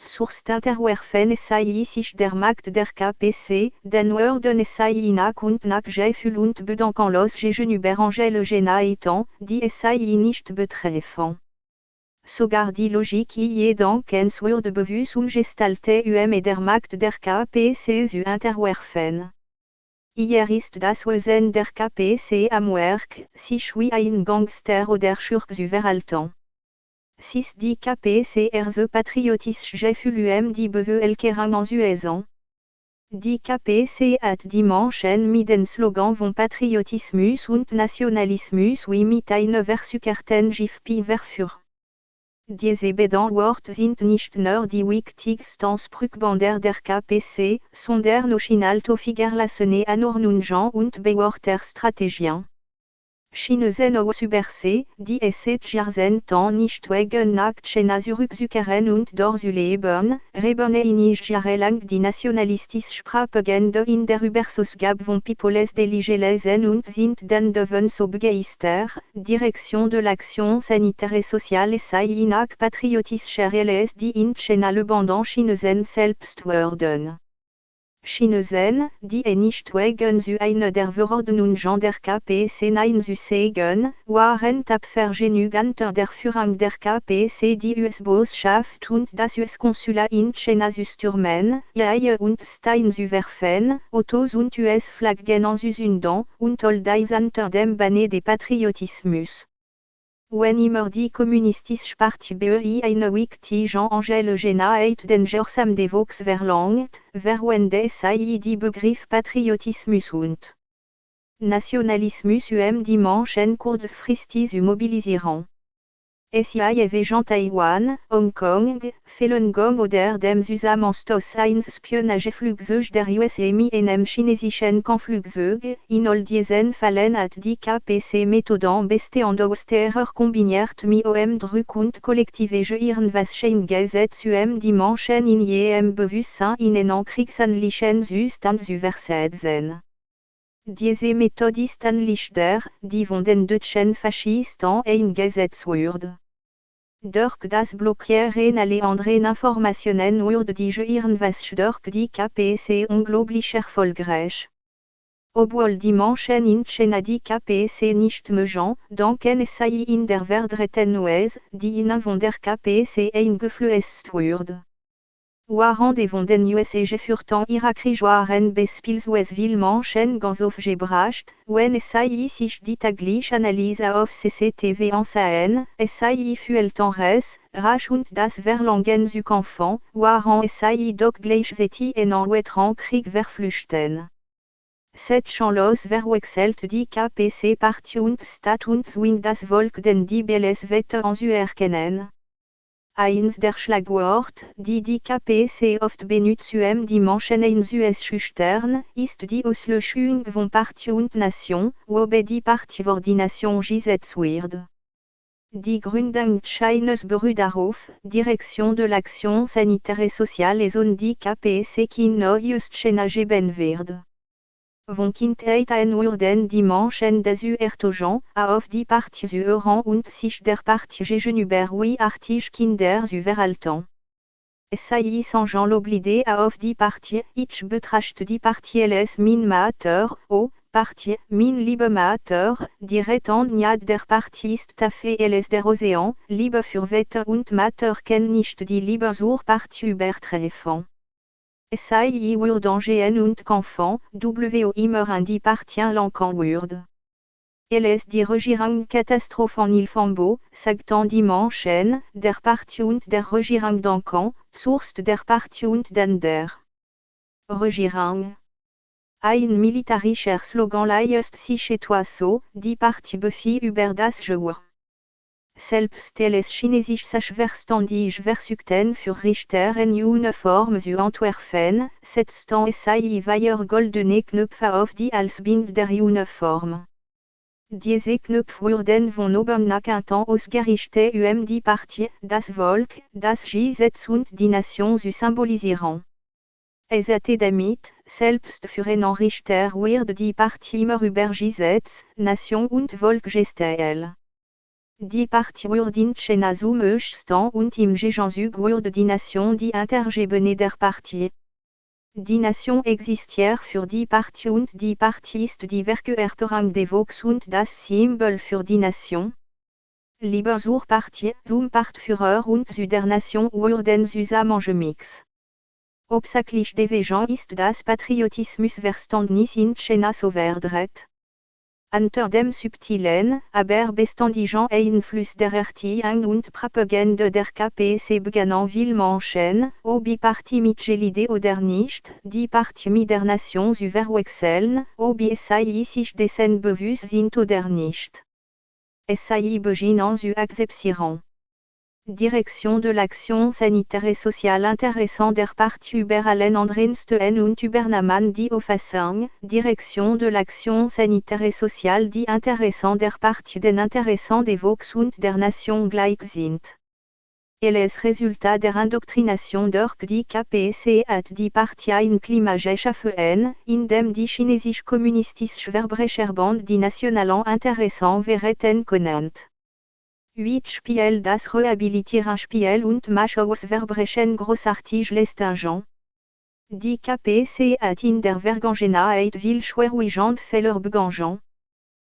S1: Zur unterwerfen SAI sich der Macht der KPC, dann werden SAI nach und nach Gefühl und bedenkenlos gegenüber Angelegenheiten, die SAI nicht betreffen. Sogar die Logik jedoch wurde bewusst umgestaltet der Macht der KPC zu unterwerfen. Hier ist das Wesen der KPC am Werk, sich wie ein Gangster oder Schurke überhalten. Sis die KPC ze patriotische Gefühle die Bevölkerung anzuessen. Die KPC hat dimanche mit den Slogan von Patriotismus und Nationalismus wie mit einer versucherten Giftpulver. Diese beiden Worte sind nicht nur die wichtigsten Sprüchbänder der KPC, sondern auch inhaltlich an Ordnungen und Bewerterstrategien. Chinesen aus Übersee, die es seit Jahrzehnten nicht wegen China zurückzukehren und dort zu leben, haben einige Jahre lang die nationalistische Propaganda in der Übersausgabe von Peoples gelesen und sind dann davon so begeistert, Direction de l'Action Sanitaire et Sociale sei inak patriotischer LS die in China le Bandon Chinesen selbst wurden. Chinesen, die nicht wegen zu einer der Verordnungen der KPC nein zu sagen, waren tapfer genug unter der Führung der KPC die US-Botschaft und das US-Konsulat in China zu stürmen, Jaie und Stein zu werfen, Autos und US-Flaggen anzuzünden, und all dies unter dem Banner des Patriotismus. Wenn immer die Kommunistische Partei bei eine wichtige Angel Gena et dangersam de Vox verlangt, verwende sei die Begriff Patriotismus und Nationalismus dimanche kurzfristig zu mobilisieren. SIA wegen Taiwan, Hongkong, Falun Gong oder dem Zusammenstoß eines Spionageflugzeugs der USA mit einem chinesischen Kampfflugzeug, in all diesen Fällen hat die KPC Methoden bestehend aus Terror kombiniert mit Druck und kollektive Irrenwaschen gesetzt dimanche in jedem Bewusstsein in einen kriegsähnlichen Zustand zu versetzen. Diese Methode ist leichter, die von den deutschen Faschisten eingesetzt wurde. Durch das Blockieren aller anderen Informationen wurde die Irrenwasch durch die KPC unglaublich erfolgreich. Obwohl die Menschen in China die KPC nicht mögen, danken es sei in der verdrehten US, die in von der KPC eingeflößt wurde. Während von den USA geführten Irakkrieg waren beispielsweise Menschen ganz aufgebracht, wenn es sei sich die tägliche Analyse auf CCTV ansehen, es sei fühlten rasch und das Verlangen zu kämpfen, während es sei doch gleichzeitig in einen weiteren Krieg verflüchten. Cette Chance verwechselt die KPC Partie und Staat und zwingt das Volk den die Belles Wetter anzuerkennen. Eins der Schlagworte, die KPC oft benutzt die Menschen in US-Schüchtern, ist die Auslöschung von Parti und Nation, wobei die Partieordination gesetzt wird. Die Gründung Chinas beruht darauf, Direction de l'Action Sanitaire et Sociale et Zone die KPC qui neuest China geben wird. Von Kindheit an wurden die Menschen dazu erzogen, auf die Partie zu hören und sich der Partie gegenüber wie artig Kinder zu verhalten. Es sei sans l'oblider auf die Partie, ich betrachte die Partie als min Mater, Partie, min liebe Mater, die Rettung der Partie ist Tafel als der Ozean, Liebe für Wetter und Mater kann nicht die Liebe zur Partie übertreffen. Es sei wurden gehen und kämpfen, wo immer an die Partien lenken würde. Es die Regierung Katastrophen Ilfambo, sagten die Menschen, der Partie und der Regierung danken, zuerst der Partie und dann der Regierung. Ein militärischer Slogan leist sich etwas so, die Partie Buffy über das Jour. Selbst les Chinesisch verständig versuchten für Richter in Uniform zu Antwerpen, setzten es sei weier goldene Knöpfe auf die Halsbinde der Uniform. Diese Knöpfe wurden von oben nach unten ausgerichtet die Partie, das Volk, das Gesetz und die Nation zu symbolisieren. Es hatte damit, selbst für einen Richter wird die Partie immer über Gesetz, Nation und Volk gestellt. Die Partie wurde in China zum höchsten und im Gegenzug wurde die Nation die Untergebene der Partie. Die Nation existiert für die Partie und die Partie ist die Verkörperung des Volks und das Symbol für die Nation. Lieber zur Partie, zum Partführer und zu der Nation wurden zusammengemixt. Obsaklich Devejan ist das Patriotismus Verstandnis in China Soverdret. Unter dem subtilen, aber beständigen Einfluss der Erziehung und Propaganda der KPC begannen will Menschen, ob die Partie Mitglieder oder nicht, die Partie mit der Nation zu verwechseln, ob sie sich dessen bewusst sind oder nicht. Sie beginnen zu akzeptieren. Direction de l'action sanitaire et sociale intéressant der Partie über allen anderen Stellen und Übernahmen die Auffassung, Direction de l'action sanitaire et sociale die intéressant der Partie den Interessen des Volks und der Nation gleich sind. Les Resultat der Indoktrination durch die KPC hat die Partie ein Klima geschaffen, in dem die chinesisch-kommunistische Verbrecherband die nationalen Interessen werden konnte. 8 Spiel das Rehabilitieren Spiel und Masch aus Verbrechen großartig Lestingen. Die KPC hat in der Vergangenheit viel schwerwiegend Fehler begangen.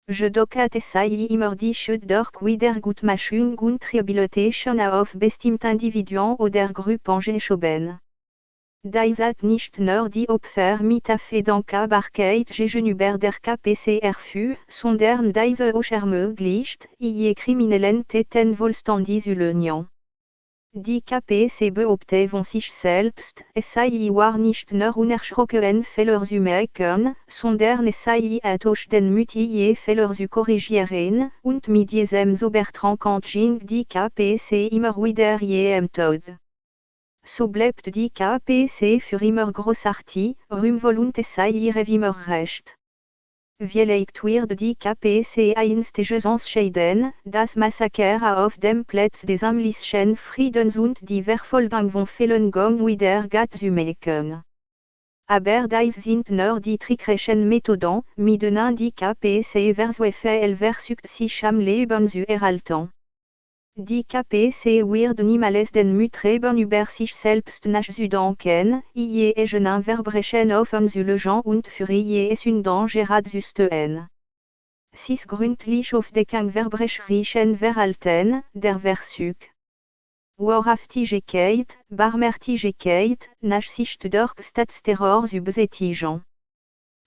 S1: Jedoch hat sie immer die Schuld durch Wiedergutmachung und Rehabilitation auf bestimmte Individuen oder Gruppen geschoben. Dies hat nicht nur die Opfer mit Dankbarkeit gegenüber der KPC erfüllt, sondern diese auch ermöglicht, je kriminellen Täten vollständig zu lösen. Die KPC behauptet von sich selbst, sie war nicht nur unerschrocken Fehler zu machen, sondern sie hat auch den Mut, je Fehler zu korrigieren, und mit diesem Sobertrank ging die KPC immer wieder am Tod. So bleibt die KPC für immer großartig, ruhmvoll und sie immer recht. Vielleicht wird die KPC einst entscheiden, das Massaker auf dem Platz des amtlichen Friedens und die Verfolgung von Falun wieder zu machen. Aber dies sind nur die trickreichen Methoden, mit denen die KPC versucht sich am Leben zu erhalten. Die KPC wird niemals den Mut haben über sich selbst nachzudenken, je einen Verbrechen offen zu lösen und für je es Danger zu stehen. Sie ist gründlich auf den verbrecherischen Verhalten, der Versuch. Wahrhaftigkeit, Barmherzigkeit, Nachsicht durch Staatsterror zu beseitigen.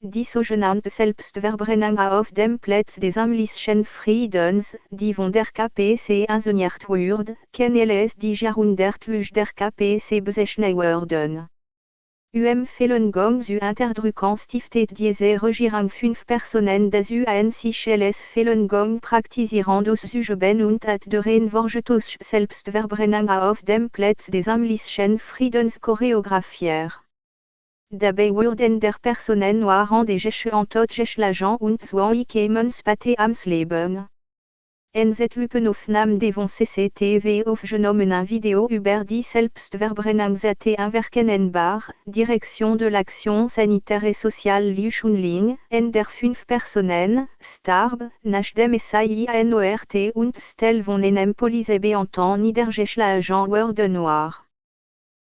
S1: Die sogenannte Selbstverbrennung auf dem Platz des amtlichen Friedens, die von der KPC inszeniert wird, kann die jahrhundertlich der KPC bezeichnet werden. Falun Gong zu unterdrücken stiftet diese Regierung 5 Personen dazu ein sich Falun Gong praktizieren auszugeben und hat darin Vorgetos Selbstverbrennung auf dem Platz des amtlichen Friedens choreografiert. Dabei wurden der Personen waren die Geschehen tot geschlagen und zwei kämen später ams Leben. En Zetlupenaufnahmen devant CCTV aufgenommen ein Video über die Selbstverbrennung erkennbar, Direction de l'action sanitaire et sociale Liu Chunling, en der 5 Personen, starb, nachdem sie ein ORT und Stel von einem Polizeibeamten niedergeschlagen worden war.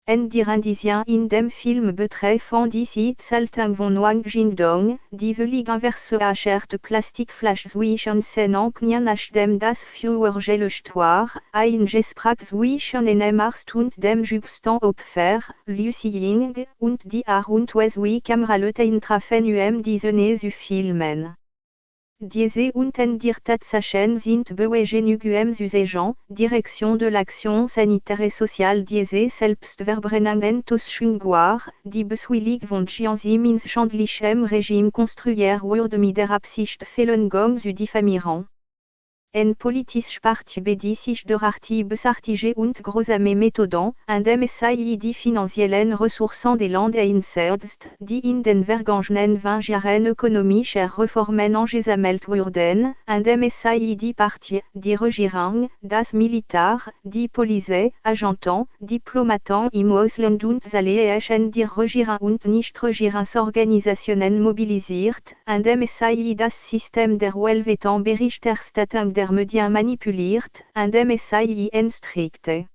S1: En die Indizien in dem Film betreffen die Sitzhaltung von Wang Jingdong, die völlig versucherte Plastikflasch zwischen Szenen nachdem das Feuer gelöscht war, ein Gespräch zwischen einem Arzt und dem jüngsten Opfer, Liu Xiying, und die rund 2 Kameraleute trafen diese zu filmen. Diese und die Tatsachen sind genug zu sagen, Direction de l'action sanitaire et sociale diese Selbstverbrennungen war, die beswillig von Jiangxi ins schändlichem Regime konstruiert wurde mit der Absicht Falun Gong zu diffamieren. En politisch Partie die sich durch besartige und grausame Methoden, indem sie die finanziellen Ressourcen des Länder einsetzt, die in den vergangenen 20 Jahren ökonomische Reformen angesammelt wurden, indem sie die Partie, die Regierung, das Militär, die Polizei, Agenten, Diplomaten im Ausland und Zahlreichen die Regierung und Nichtregierungsorganisationen mobilisiert, indem sie das System der Weltwettenberichterstattung der Medien manipuliert, indem sie strikte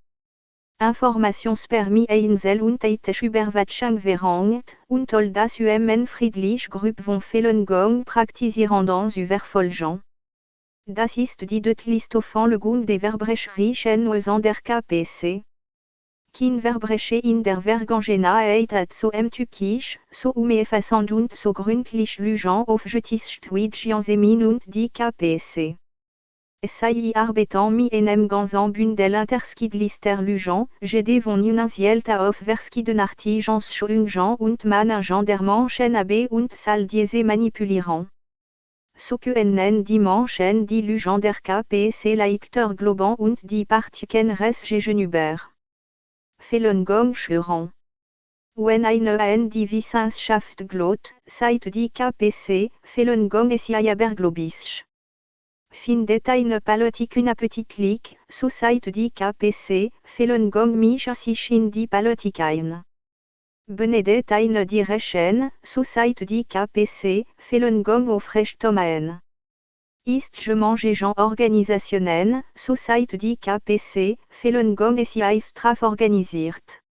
S1: Informationspermis einsel und ethische Überwachung verlangt, und all das friedlich Gruppe von Falun Gong praktizierenden zu verfolgen. Das ist die deutlichste Verfolgung der verbrecherischen Weisen der KPC. kin verbreche in der Vergangena eit at so tückisch, so effacend und so gründlich Lügen auf Justice-Tweedjiansemin und die KPC. SAI arbetan mi enem ganzan bundel interskidlister Lügen, GD von Unansielta auf verskiden Artigans Schoungen und Managen der Manchen AB und Sal diese manipulieren. So können die Menschen die Lügen der KPC Leichter globan und die Partiken res gegenüber. Falun schüren. Wenn eine die Wissenschaft glaubt, seit die KPC, Falun ist ja abergläubisch. Findet eine Politik une petite clique, so seit die KPC, Falun mich sich in die Politik ein. Benedet eine die Rechen, so seit die KPC, Falun auf Rechtom ein. Ist je mange gens organisationnel, so seit die KPC, Falun ist ja straf organisiert.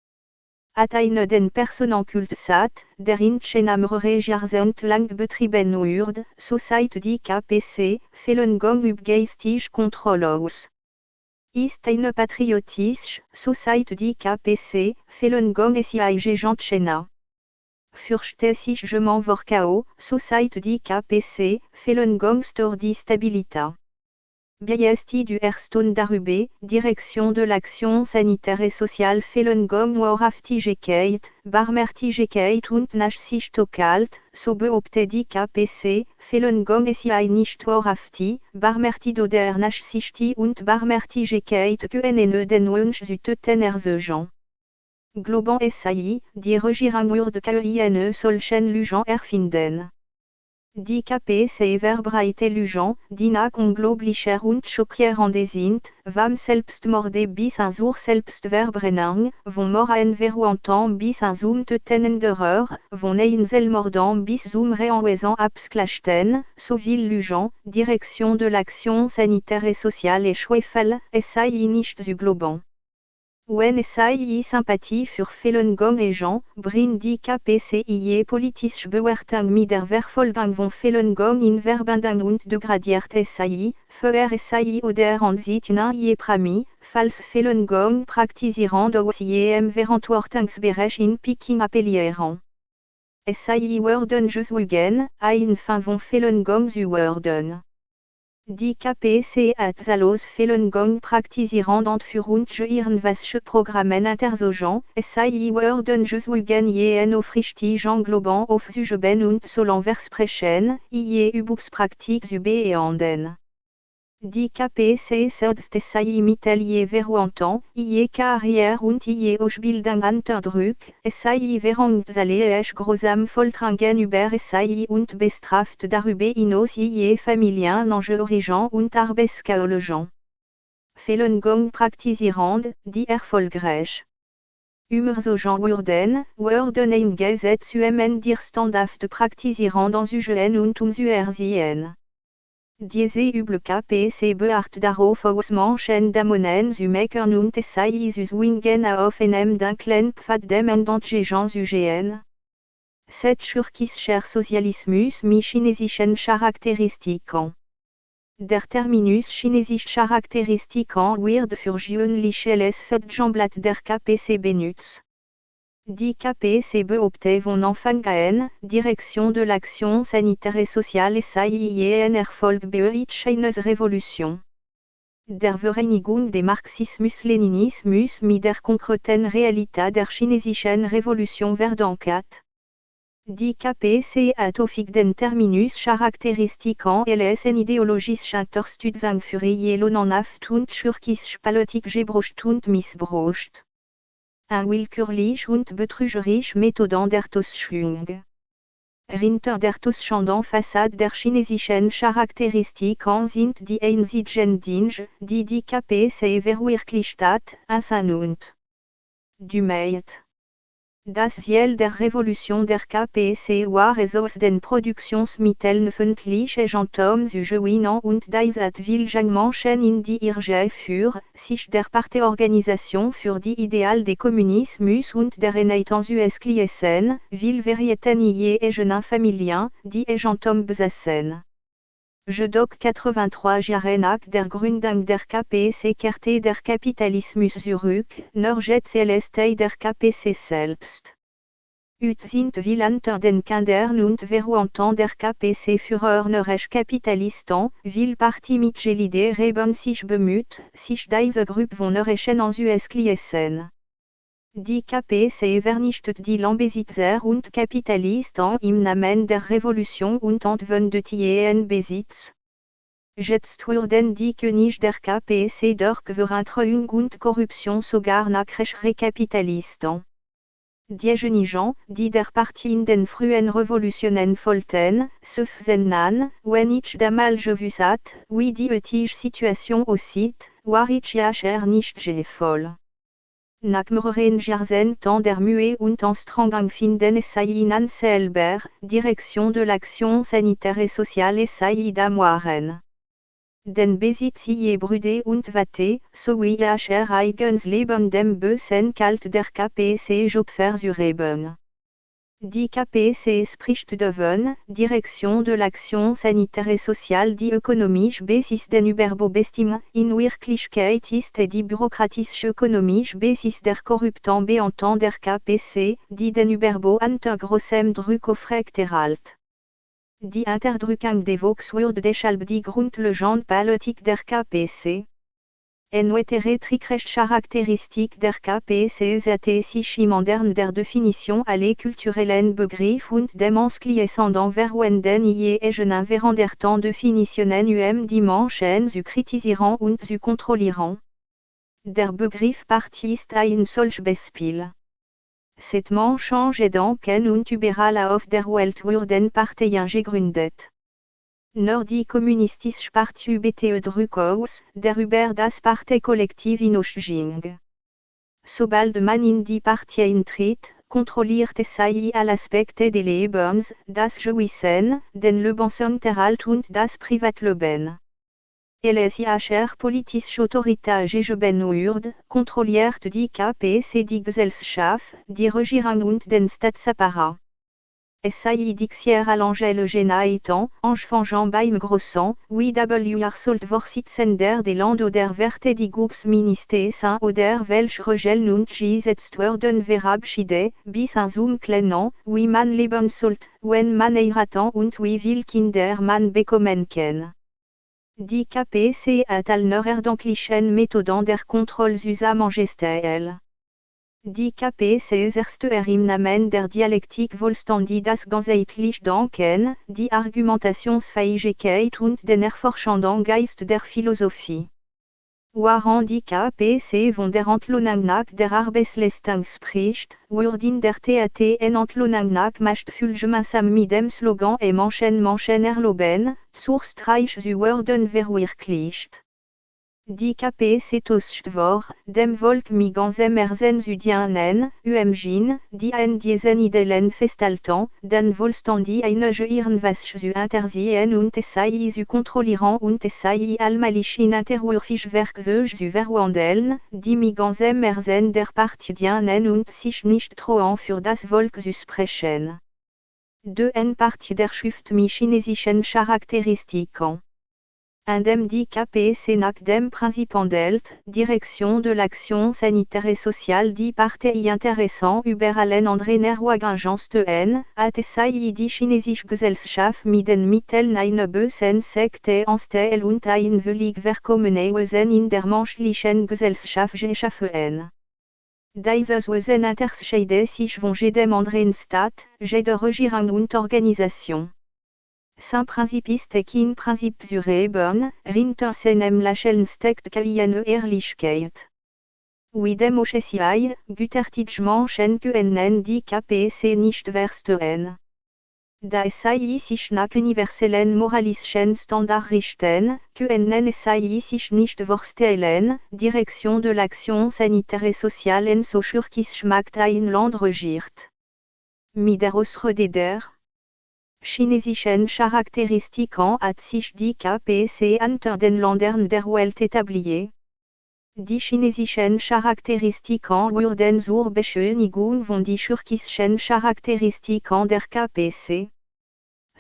S1: At eine den Personenkult sat, der in Chenamrere jahrzehntelang lang betrieben wurde, so seit die KPC, Falun üb geistig Kontrolle aus. Ist eine patriotisch, so seit die KPC, Falun ist ja gent Chena. Fürchte sich je m'en vorkao, so seit die KPC, Falun stor die Stabilita. Biesti du Herston Darubé, Direction de l'action sanitaire et sociale Falun Waraftigkeit, Barmertigkeit und Nachsichtokalt, so behauptet die KPC, Falun ist ja nicht Warafti, Barmertido der Nachsichti und Barmertigkeit können den Wunsch südeten erzeugen. Globan SAI, die Regierung de keine solchen Lügen erfinden. Die KPC verbreite Lügen, die nach unglaublichen und schockierenden sind, vom Selbstmorde bis zur Selbstverbrennung, von Moraen verwandten bis zum Töten anderer, von Einzelmorden bis zum Renouement abgeschlachten, sowie Lügen, Direction de l'action sanitaire et sociale et Schwefel, SAI nicht zu glauben. Wenn SAI Sympathie für Falun et Jean, brin die KPCIE politisch Bewertung mit der Verfolgung von Falun in Verbindung und degradiert SAI, für SAI oder Ansicht in Prami, falls Falun praktizierend aus im Verantwortungsbereich in Peking appellieren. SAI werden gezwungen, ein fin von Falun zu werden. Die KPC hat zalos Falun praktizierend und für irgendwelche Programmen interzogen, SAI werden gezwungen en aufrichtigen Glauben auf Zugeben und sollen versprechen, Übungspraktik zu beenden. Die KPC setzt SAI Mittel verwandten, Karriere und Ausbildung unter Druck, SAI verhandelt großam Foltrangen über SAI und bestraft darüber hinaus Familienangehörigen und Arbeitskollegen. Falun praktizierend, die erfolgreich Umgezogen werden eingesetzt die standhaft praktizierend anzugehen und zu erziehen. Diese üble KPC beharrt darauf aus Menschen Dämonen zu machen und SAI zu zwingen auf einem dunklen Pfad dem Entgegen zu gehen. Cet schurkischer Sozialismus mit chinesischen Charakteristiken. Der Terminus chinesisch Charakteristiken wird für gewöhnliches Fettjamblatt der KPC benutzt. Die KPC behauptet von Anfang an, Direction de l'action sanitaire et sociale SAI en Erfolg bei Chinas Revolution. Der Vereinigung des Marxismus-Leninismus mit der konkreten Realität der chinesischen Revolution verdankt. Die KPC hat häufig den Terminus Charakteristiken als en ideologisch Unterstützung für Lonnenhaft und schurkisch Politik gebraucht und missbraucht. Ein willkürlich und betrügerisch Methoden der Täuschung. Hinter der täuschenden Fassade der chinesischen Charakteristiken sind die einzigen Dinge, die die KPC verwirklicht hat, Essen und Dummheit. Das Ziel der Revolution der KPC war es aus den Produktionsmitteln öffentliche Eigentum zu gewinnen und das hat vielen Menschen in die Irre für sich der Parteiorganisation für die Ideal des Kommunismus und der Einheit zu eskliessen, will verrieten jene Familien, die Eigentum besaßen. Je doc 83 Jarenak der Gründung der KPC Kerte der Kapitalismus zurück, Norget Celestei der KPC selbst. Sind will unter den Kindern und Verwandten der KPC Führer Norech Kapitalisten, will Partie Mitglieder haben sich bemüht, sich diese Gruppe von Norechen ans US Kliessen. Die KPC vernichtet die Landbesitzer und Kapitalisten im Namen der Revolution und entwendet ihren Besitz. Jetzt wurden die König der KPC durch Veränderung und Korruption sogar nachrechere Kapitalisten. Diejenigen, die der Partie in den frühen Revolutionen folgten, seufzen an, wenn ich damals gewusst hat, wie die heutige Situation aussieht, war ich ja nicht voll. Nach mehreren Jahrzehnten der Mühe und Anstrengung finden essai ihnen selber, Direction de l'Action Sanitaire et Sociale essai d'amoiren. Den Besitz je Brüde und Watte, sowie ihr eigens Leben dem Bösen kalt der KPC Job versureben. Die KPC spricht davon, Direction de l'Action Sanitaire et Sociale die ökonomisch Basis den Überbestimmen, in Wirklichkeit ist die bürokratische ökonomisch Basis der korrupten Beamten der KPC, die den Überbau unter großem Druck aufrechterhält. Die Interdrückung des Volks wird deshalb die Grundlegende Politik der KPC. Eine weitere Triebrechtscharakteristik der KPC setzt sich im Ändern der Definition aller kulturellen Begriffe und dem Anschließenden Verwenden ihrer veränderten Definitionen die Menschen zu kritisieren und zu kontrollieren. Der Begriff Partie ist ein solch Beispiel. Cette Change Denken und überall auf der Welt wurden Parteien gegründet. Nur die Kommunistische Partei übte Druck aus, der über das Parteikollektiv hinausging. Sobald man in die Partei eintritt, kontrollierte sie alle Aspekte des Lebens, das Gewissen, den Lebensunterhalt und das Privatleben. LSIHR politische Autorität gegeben wird, kontrolliert die KPC die Gesellschaft, die Regierung und den Staatsapparat. SAI dixier à l'Angèle Gena étant, Angefangen beim Grossen, WR sollt Vorsitzender des Land oder Werte die Gutsministerien oder welche Regeln und gesetzt werden verabschiedet, bis zum Kleinen, wie man leben sollt, wenn man heiraten und wie viel Kinder man bekommen kann. Die KPC hat allner erdenklichen Methoden der Kontrollsystem gestellt. Die KPC erste im Namen der Dialektik vollständig das ganzheitliche Denken, die Argumentationsfähigkeit und den erforschenden Geist der Philosophie. Waren die KPC von der Entlohnung nach der Arbeitsleistung spricht, wird in der TAT en Entlohnung nach Machtfülle gemeinsam mit dem Slogan Menschen erloben, zur Streich zu werden verwirklicht. Die KPC toscht vor, dem Volk mit ganzem Herzen zu dienen, die an diesen Ideen festhalten, den Wohlstand einige irgendwas zu interziehen und essai zu kontrollieren und essai allmählich in interwürfig Werkzeuge zu verwandeln, die mit ganzem Herzen der Partei dienen und sich nicht trauen für das Volk zu sprechen. Eine Partei der Schrift mit chinesischen Charakteristiken. Indem die KPC nach dem Prinzip handelt, Direction de l'Action Sanitaire et Sociale die Partei interessant über allen anderen Erwägungen stehen, hat essai die chinesische Gesellschaft mit den Mitteln einer bösen Sekte anstellen und ein völlig verkommenes Wesen in der menschlichen Gesellschaft geschaffen. Dieses Wesen unterscheidet sich von jedem anderen Staat, jeder Regierung und Organisation. Sein Prinzip ist kein Prinzip zu haben, hinter seinem Lächeln steckt keine Ehrlichkeit. Wie dem Oschesiai, gütertige Menschen können die KPC nicht verstehen. Da essai sich nach universellen moralischen Standards richten, können essai sich nicht vorstellen, Direction de l'Action Sanitaire et Sociale en so schurkisch macht ein Land regiert. Mit der Ausrede der chinesischen Charakteristiken hat sich die KPC unter den Ländern der Welt etabliert. Die chinesischen Charakteristiken wurden zur Beschönigung von die schurkischen Charakteristiken der KPC.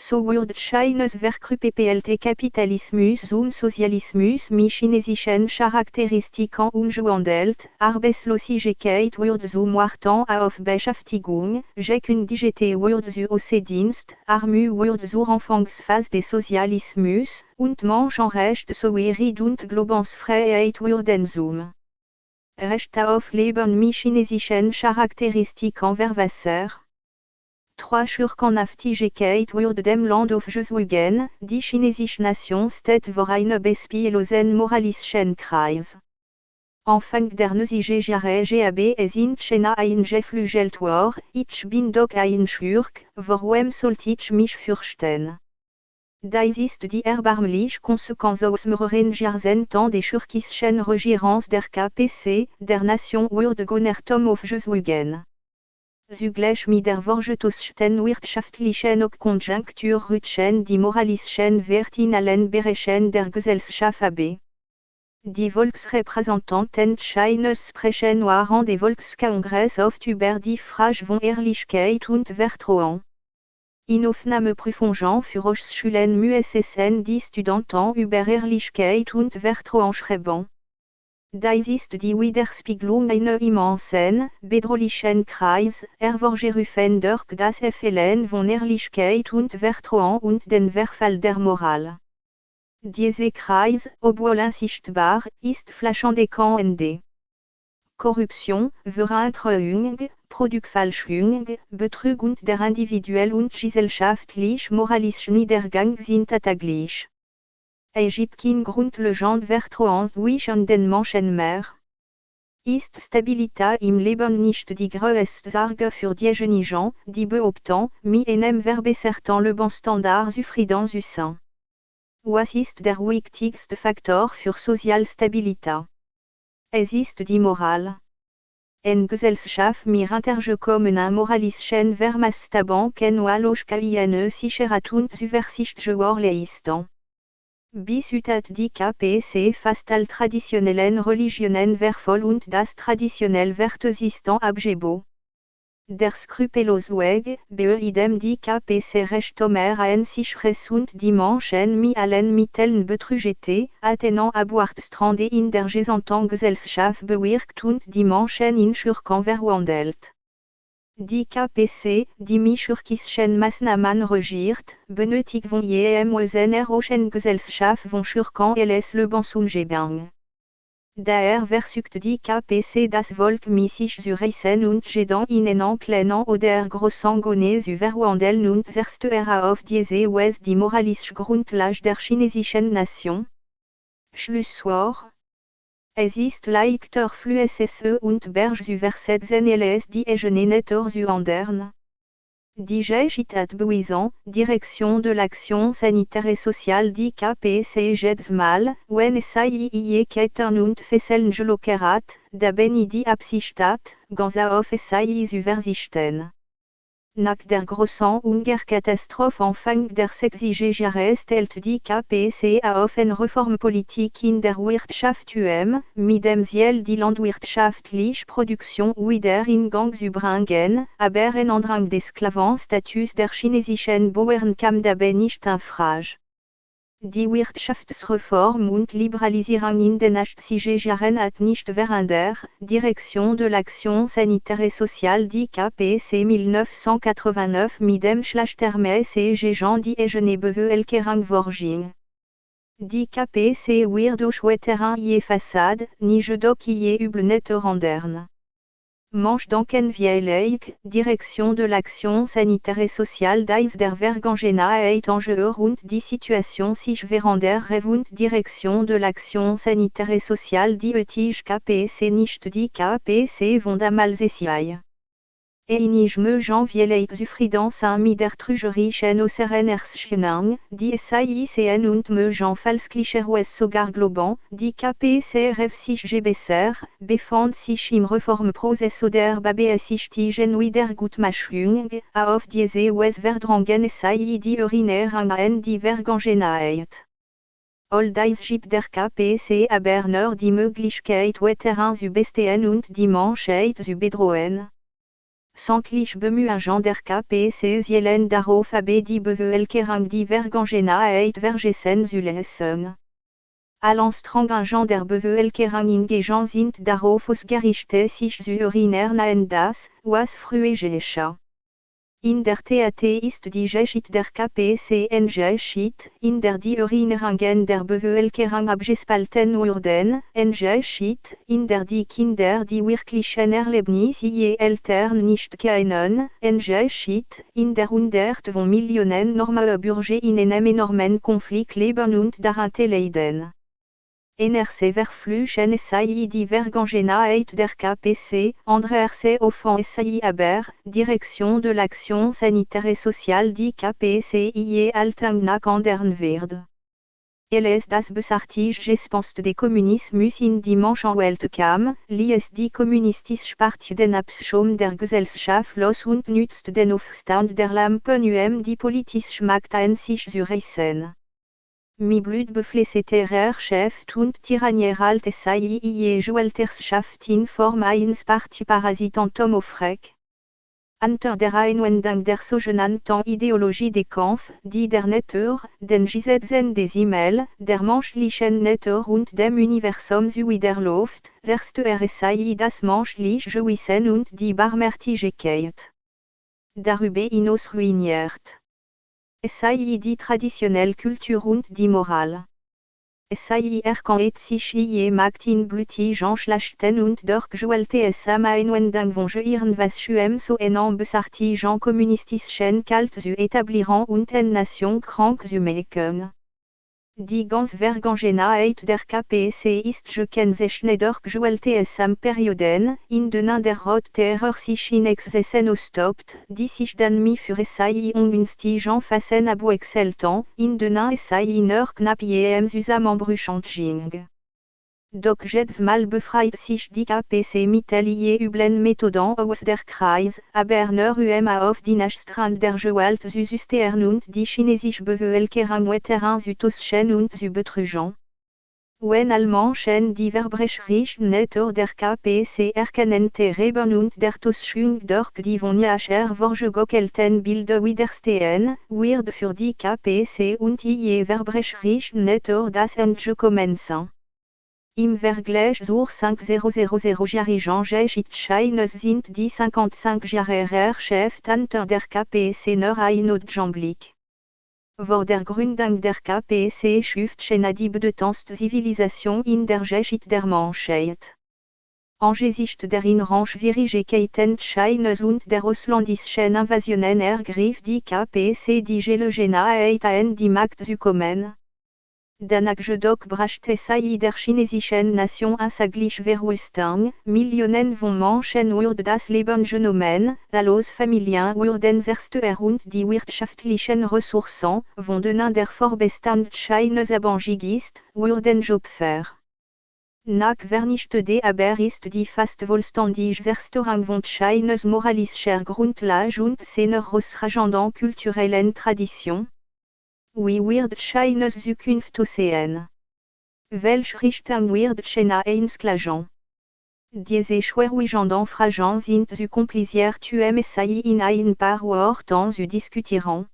S1: so wird scheines Verkru PPLT Kapitalismus zum Sozialismus mi chinesischen Charakteristiken umgewandelt, Arbeitslosigkeit wird zum Warten auf Beschäftigung, Gekündigte wird zu Außendienst, Armut wird zur Anfangsphase des Sozialismus, und Menschenrechte sowie und Glaubensfreiheit werden zum Recht auf Leben mi chinesischen Charakteristiken verwässert. 3 Schurkenhaftigkeit wird dem Land aufgezogen, die chinesische Nation steht vor einem beispiellosen moralischen Kreis. Anfang der 90er Jahre gab es in China ein Geflügeltor, ich bin doch ein Schurk, warum sollte ich mich fürchten? Das ist die erbarmliche Konsequenz aus mehreren Jahrzehnten des schurkischen Regierens der KPC, der Nation wird Gonertom aufgezogen. Zugleich mit der Vorgesetzten wirtschaftlichen Konjunktur rutschen die moralischen Werte in allen Bereichen der Gesellschaft ab. Die Volksrepräsentanten scheinen sprechen während des Volkskongress oft über die Frage von Ehrlichkeit und Vertrauen. In Aufnahmeprüfungen für Hochschulen müssen die Studenten über Ehrlichkeit und Vertrauen schreiben. Das ist die Widerspiegelung einer immensen, bedrohlichen Kreis, hervorgerufen durch das Fehlen von Ehrlichkeit und Vertrauen und den Verfall der Moral. Dieser Kreis, obwohl unsichtbar, ist flaschend erkennend. Korruption, Veruntreuung, Produktfälschung, Betrug und der individuelle und gesellschaftliche moralische Niedergang sind alltäglich. Es gibt kein grundlegend Vertrauen zwischen den Menschen mehr. Ist Stabilität im Leben nicht die größte Sorge für diejenigen, die behaupten, wir einem verbesserten Lebensstandard zufrieden zu sein? Was ist der wichtigste Faktor für Sozialstabilität? Es ist die Moral. En Gesellschaft mit intergekommenen moralischen Vermaßstaben kann walloch keine Sicherheit und Zuversicht gewährleisten. Bis heute die KPC fast all traditionellen Religionen wertvoll und das traditionelle Wertesystem abgebo. Der skrupellose Weg, idem die KPC recht mehr ein sicheres und die Menschen mit allen Mitteln betrügete, attenant Abwärtstrende in der gesamten Gesellschaft bewirkt und die Menschen in Schurken verwandelt. Die KPC, die mit schurkischen Maßnahmen regiert, benötigt von jemals einer hohen Gesellschaft von Schurken les Lebensumgebung. Daher versucht die KPC das Volk mit sich zu reißen und jeden in einen kleinen oder großen Gone zu verwandeln und zerstören auf diese Weise die moralische Grundlage der chinesischen Nation. Schlusswort. Es ist leichter Flüsse und Berge zu versetzen als die Netter zu ändern. Die Citat bewiesen, Direction de l'action sanitaire et sociale die KPC jedes Mal, wenn es ie Ketten und Fesseln gelockert, da bin die Absicht hat, ganz auf es zu verzichten. Nach der großen Hungerkatastrophe Anfang der 60er Jahre stellt die KPC auf eine Reformpolitik in der Wirtschaft mit dem Ziel die landwirtschaftliche Produktion wieder in Gang zu bringen, aber ein Andrang des Sklavenstatus der chinesischen Bauern kam dabei nicht in Frage. Die Wirtschaftsreform und Liberalisierung in den 80er Jahren hat nicht verändert, Direction de l'action sanitaire et sociale die KPC 1989 mit dem Schlachtermessage die Genebewe vorging. Die KPC wird durch weiteren Fassade, nicht doch übel netter ändern. Manche denken vielmehr, Direction de l'action sanitaire et sociale das der Vergangenheit Angehör und die Situation sich verändert und Direction de l'action sanitaire et sociale die heutige KPC nicht die KPC von damals sei. Einig mögen vielleicht zufrieden sein mit der trügerischen äußeren Erscheinung, die SAICN und mögen falschlicherweise sogar glauben, die KPC ref sich besser, befand sich im Reformprozess oder beabsichtigen Wiedergutmachung, auf diese Weise verdrängen SAI die Erinnerung an die Vergangenheit. All das gibt der KPC aber nur die Möglichkeit weiterhin zu bestehen und die Menschheit zu bedrohen. Santlich bemühen der KPC Zielen darauf AB die Bevelkerung die Vergangena eit vergessen zulesen. Allenstrang der Bevelkerung ingegangen sind darauf ausgerichtet sich zu erinnern das, was früher geschah. In der Tat ist die Geschichte der KPC eine Geschichte, in der die Erinnerungen der Bevölkerung abgespalten wurden, eine Geschichte, in der die Kinder die wirklichen Erlebnisse je Eltern nicht kennen, eine Geschichte, in der 100 Millionen normale Bürger in einem enormen Konflikt leben und darunter leiden. NRC verfluchen SAI die Vergangenheit der KPC, André offend SAI aber, Direction de l'Action Sanitaire et Sociale die KPC je alltag andern wird. Es das besartige Gespenst des Kommunismus in die Menschenwelt kam, ließ die kommunistische Partei den Abschaum der Gesellschaft los und nützt den Aufstand der Lampen die politische Macht an sich zu reißen. Mi blutbeflesseter Chef und tyrannier alt SAI Gewalterschaft in Form eines Parteiparasitantum aufregt. Unter der Einwendung der sogenannten Ideologie des Kampf, die der Natur, den Gesetzen des Himmels, der menschlichen Natur und dem Universum zuwiderläuft, zerstört SAI das menschliche Gewissen und die Barmherzigkeit. Darüber hinaus ruiniert SAI die traditionelle Kultur und die Moral. SAI erkennt sich je Macht in blutigen Schlachten und durch Gewalt am Einwendung von irgendwas so einen besartigen kommunistischen Kalt zu etablieren und eine Nation krank zu machen. Die ganze Vergangenheit der KPC ist gekennzeichnet durch Gewalt am Perioden, in denen der Rote Terror sich in Exzessen ausstoppt, die sich dann mi für SAI ungünstigen Phasen abwechselten, in denen SAI nur knapp jem zusammenbrüchend ging. Doch jetzt mal befreit sich die KPC mit allié üblen Methoden aus der Krise, aber nur auf die Nachstrand der Gewalt zu justern und die chinesische Bevölkerung weiterhin zu täuschen und zu betrügen. Wenn Menschen die verbrecherische Natur der KPC erkennen haben und der Täuschung durch die von Jacher vorgegokelten Bilder widerstehen, wird für die KPC und die verbrecherische Natur das Ende commencen. Im Vergleich zur 5000-jährigen Geschichte sind die 55 Jahre Herrschaft unter der KPC nur ein Notaugenblick. Vor der Gründung der KPC schuf China die bedeutendste Zivilisation in der Geschichte der Menschheit. Angesichts der inneren Schwierigkeiten Chinas und der ausländischen Invasionen ergriff die KPC die Gelegenheit an die Macht zu kommen. Danach jedoch brachte SAI der chinesischen Nation ansaglich Verwüstung, Millionen von Menschen wurden das Leben genommen, zahllos Familien wurden zerstört und die wirtschaftlichen Ressourcen, von denen der Vorbestand Chinas abhängig ist, wurden geopfert. Nach vernichtete aber ist die fast vollständige Zerstörung von Chinas moralischer Grundlage und seiner herausragenden kulturellen Tradition. Wie wird Chinas Zukunft aussehen? Welche Richtung wird China einschlagen? Diese schwerwiegenden Fragen sind zu kompliziert SAI in ein paar Worten zu diskutieren.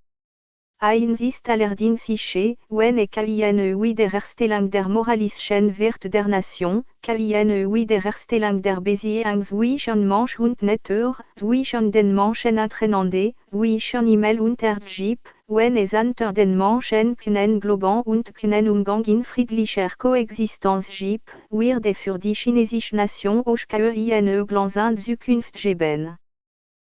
S1: Eins ist allerdings sicher, wenn eine Wiederherstellung der moralischen Werte der Nation, eine Wiederherstellung der Beziehung zwischen Mensch und Natur, zwischen den Menschen untereinander, zwischen Himmel und Erdgib, wenn es unter den Menschen können glauben und können Umgang in friedlicher Koexistenz gibt, wird für die chinesische Nation auch eine glanzende Zukunft geben.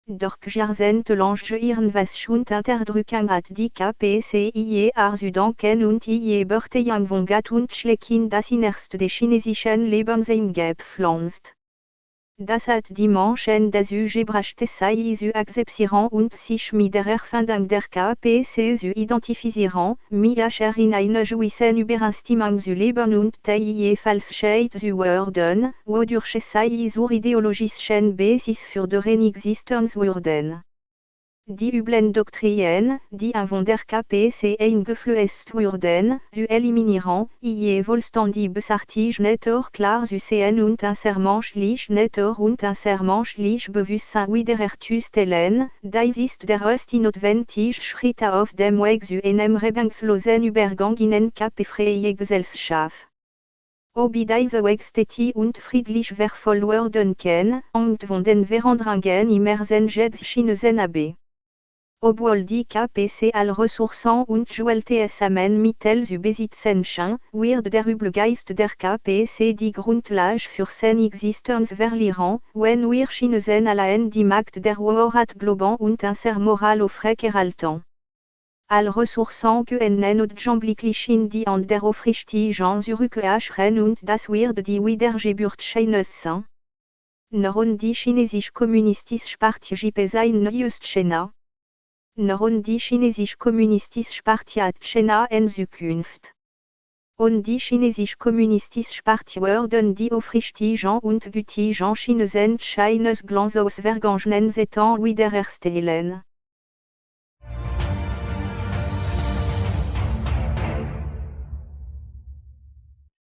S1: Doch jahrzehntelang irgendwas schon Unterdrückung hat die KPC zu danken und Bertejang von Gat und Schleck in das Innerste des chinesischen Lebens eingepflanzt. Das hat die Menschen dazu gebracht SAI zu akzeptieren und sich mit der Erfindung der KPC zu identifizieren, Miacher in einer gewissen Übereinstimmung zu leben und die Falschheit zu werden, wodurch SAI zur ideologischen Basis für deren Existenz wurden. Die Üblen-Doktrien, die von der KPC eingefluest wurden, zu eliminieren, je wohlstand besartig netter klar zu sehen und unsermenschlich netter und unsermenschlich Bewusstsein wiederherzustellen, das ist der erste notwendige Schritt auf dem Weg zu einem reibungslosen Übergang in eine KP-freie Gesellschaft. Ob diese Weg stetig und friedlich verfolgen kann, und von den Veränderungen immer Chinesen ab. Obwohl die KPC alle Ressourcen und Juwelte Mittel zu besitzen scheint, wird der Übelgeist der KPC die Grundlage für seine Existenz verlieren, wenn wir Chinesen allein die Macht der Wahrheit glauben und unser Moral aufrechterhalten. Alle Ressourcen können augenblicklich in die Hand der Aufrichtigen zurückkehren und das wird die Wiedergeburt Chinas sein. Nur die Chinesisch-Kommunistische Partei gibt sein neues China. Nur die Chinesisch-Kommunistische Partei hat China in Zukunft. Und die Chinesisch-Kommunistische Partei werden die aufrichtigen und gütigen Chinesen Chinas Glanz aus vergangenen Zeiten wiederherstellen.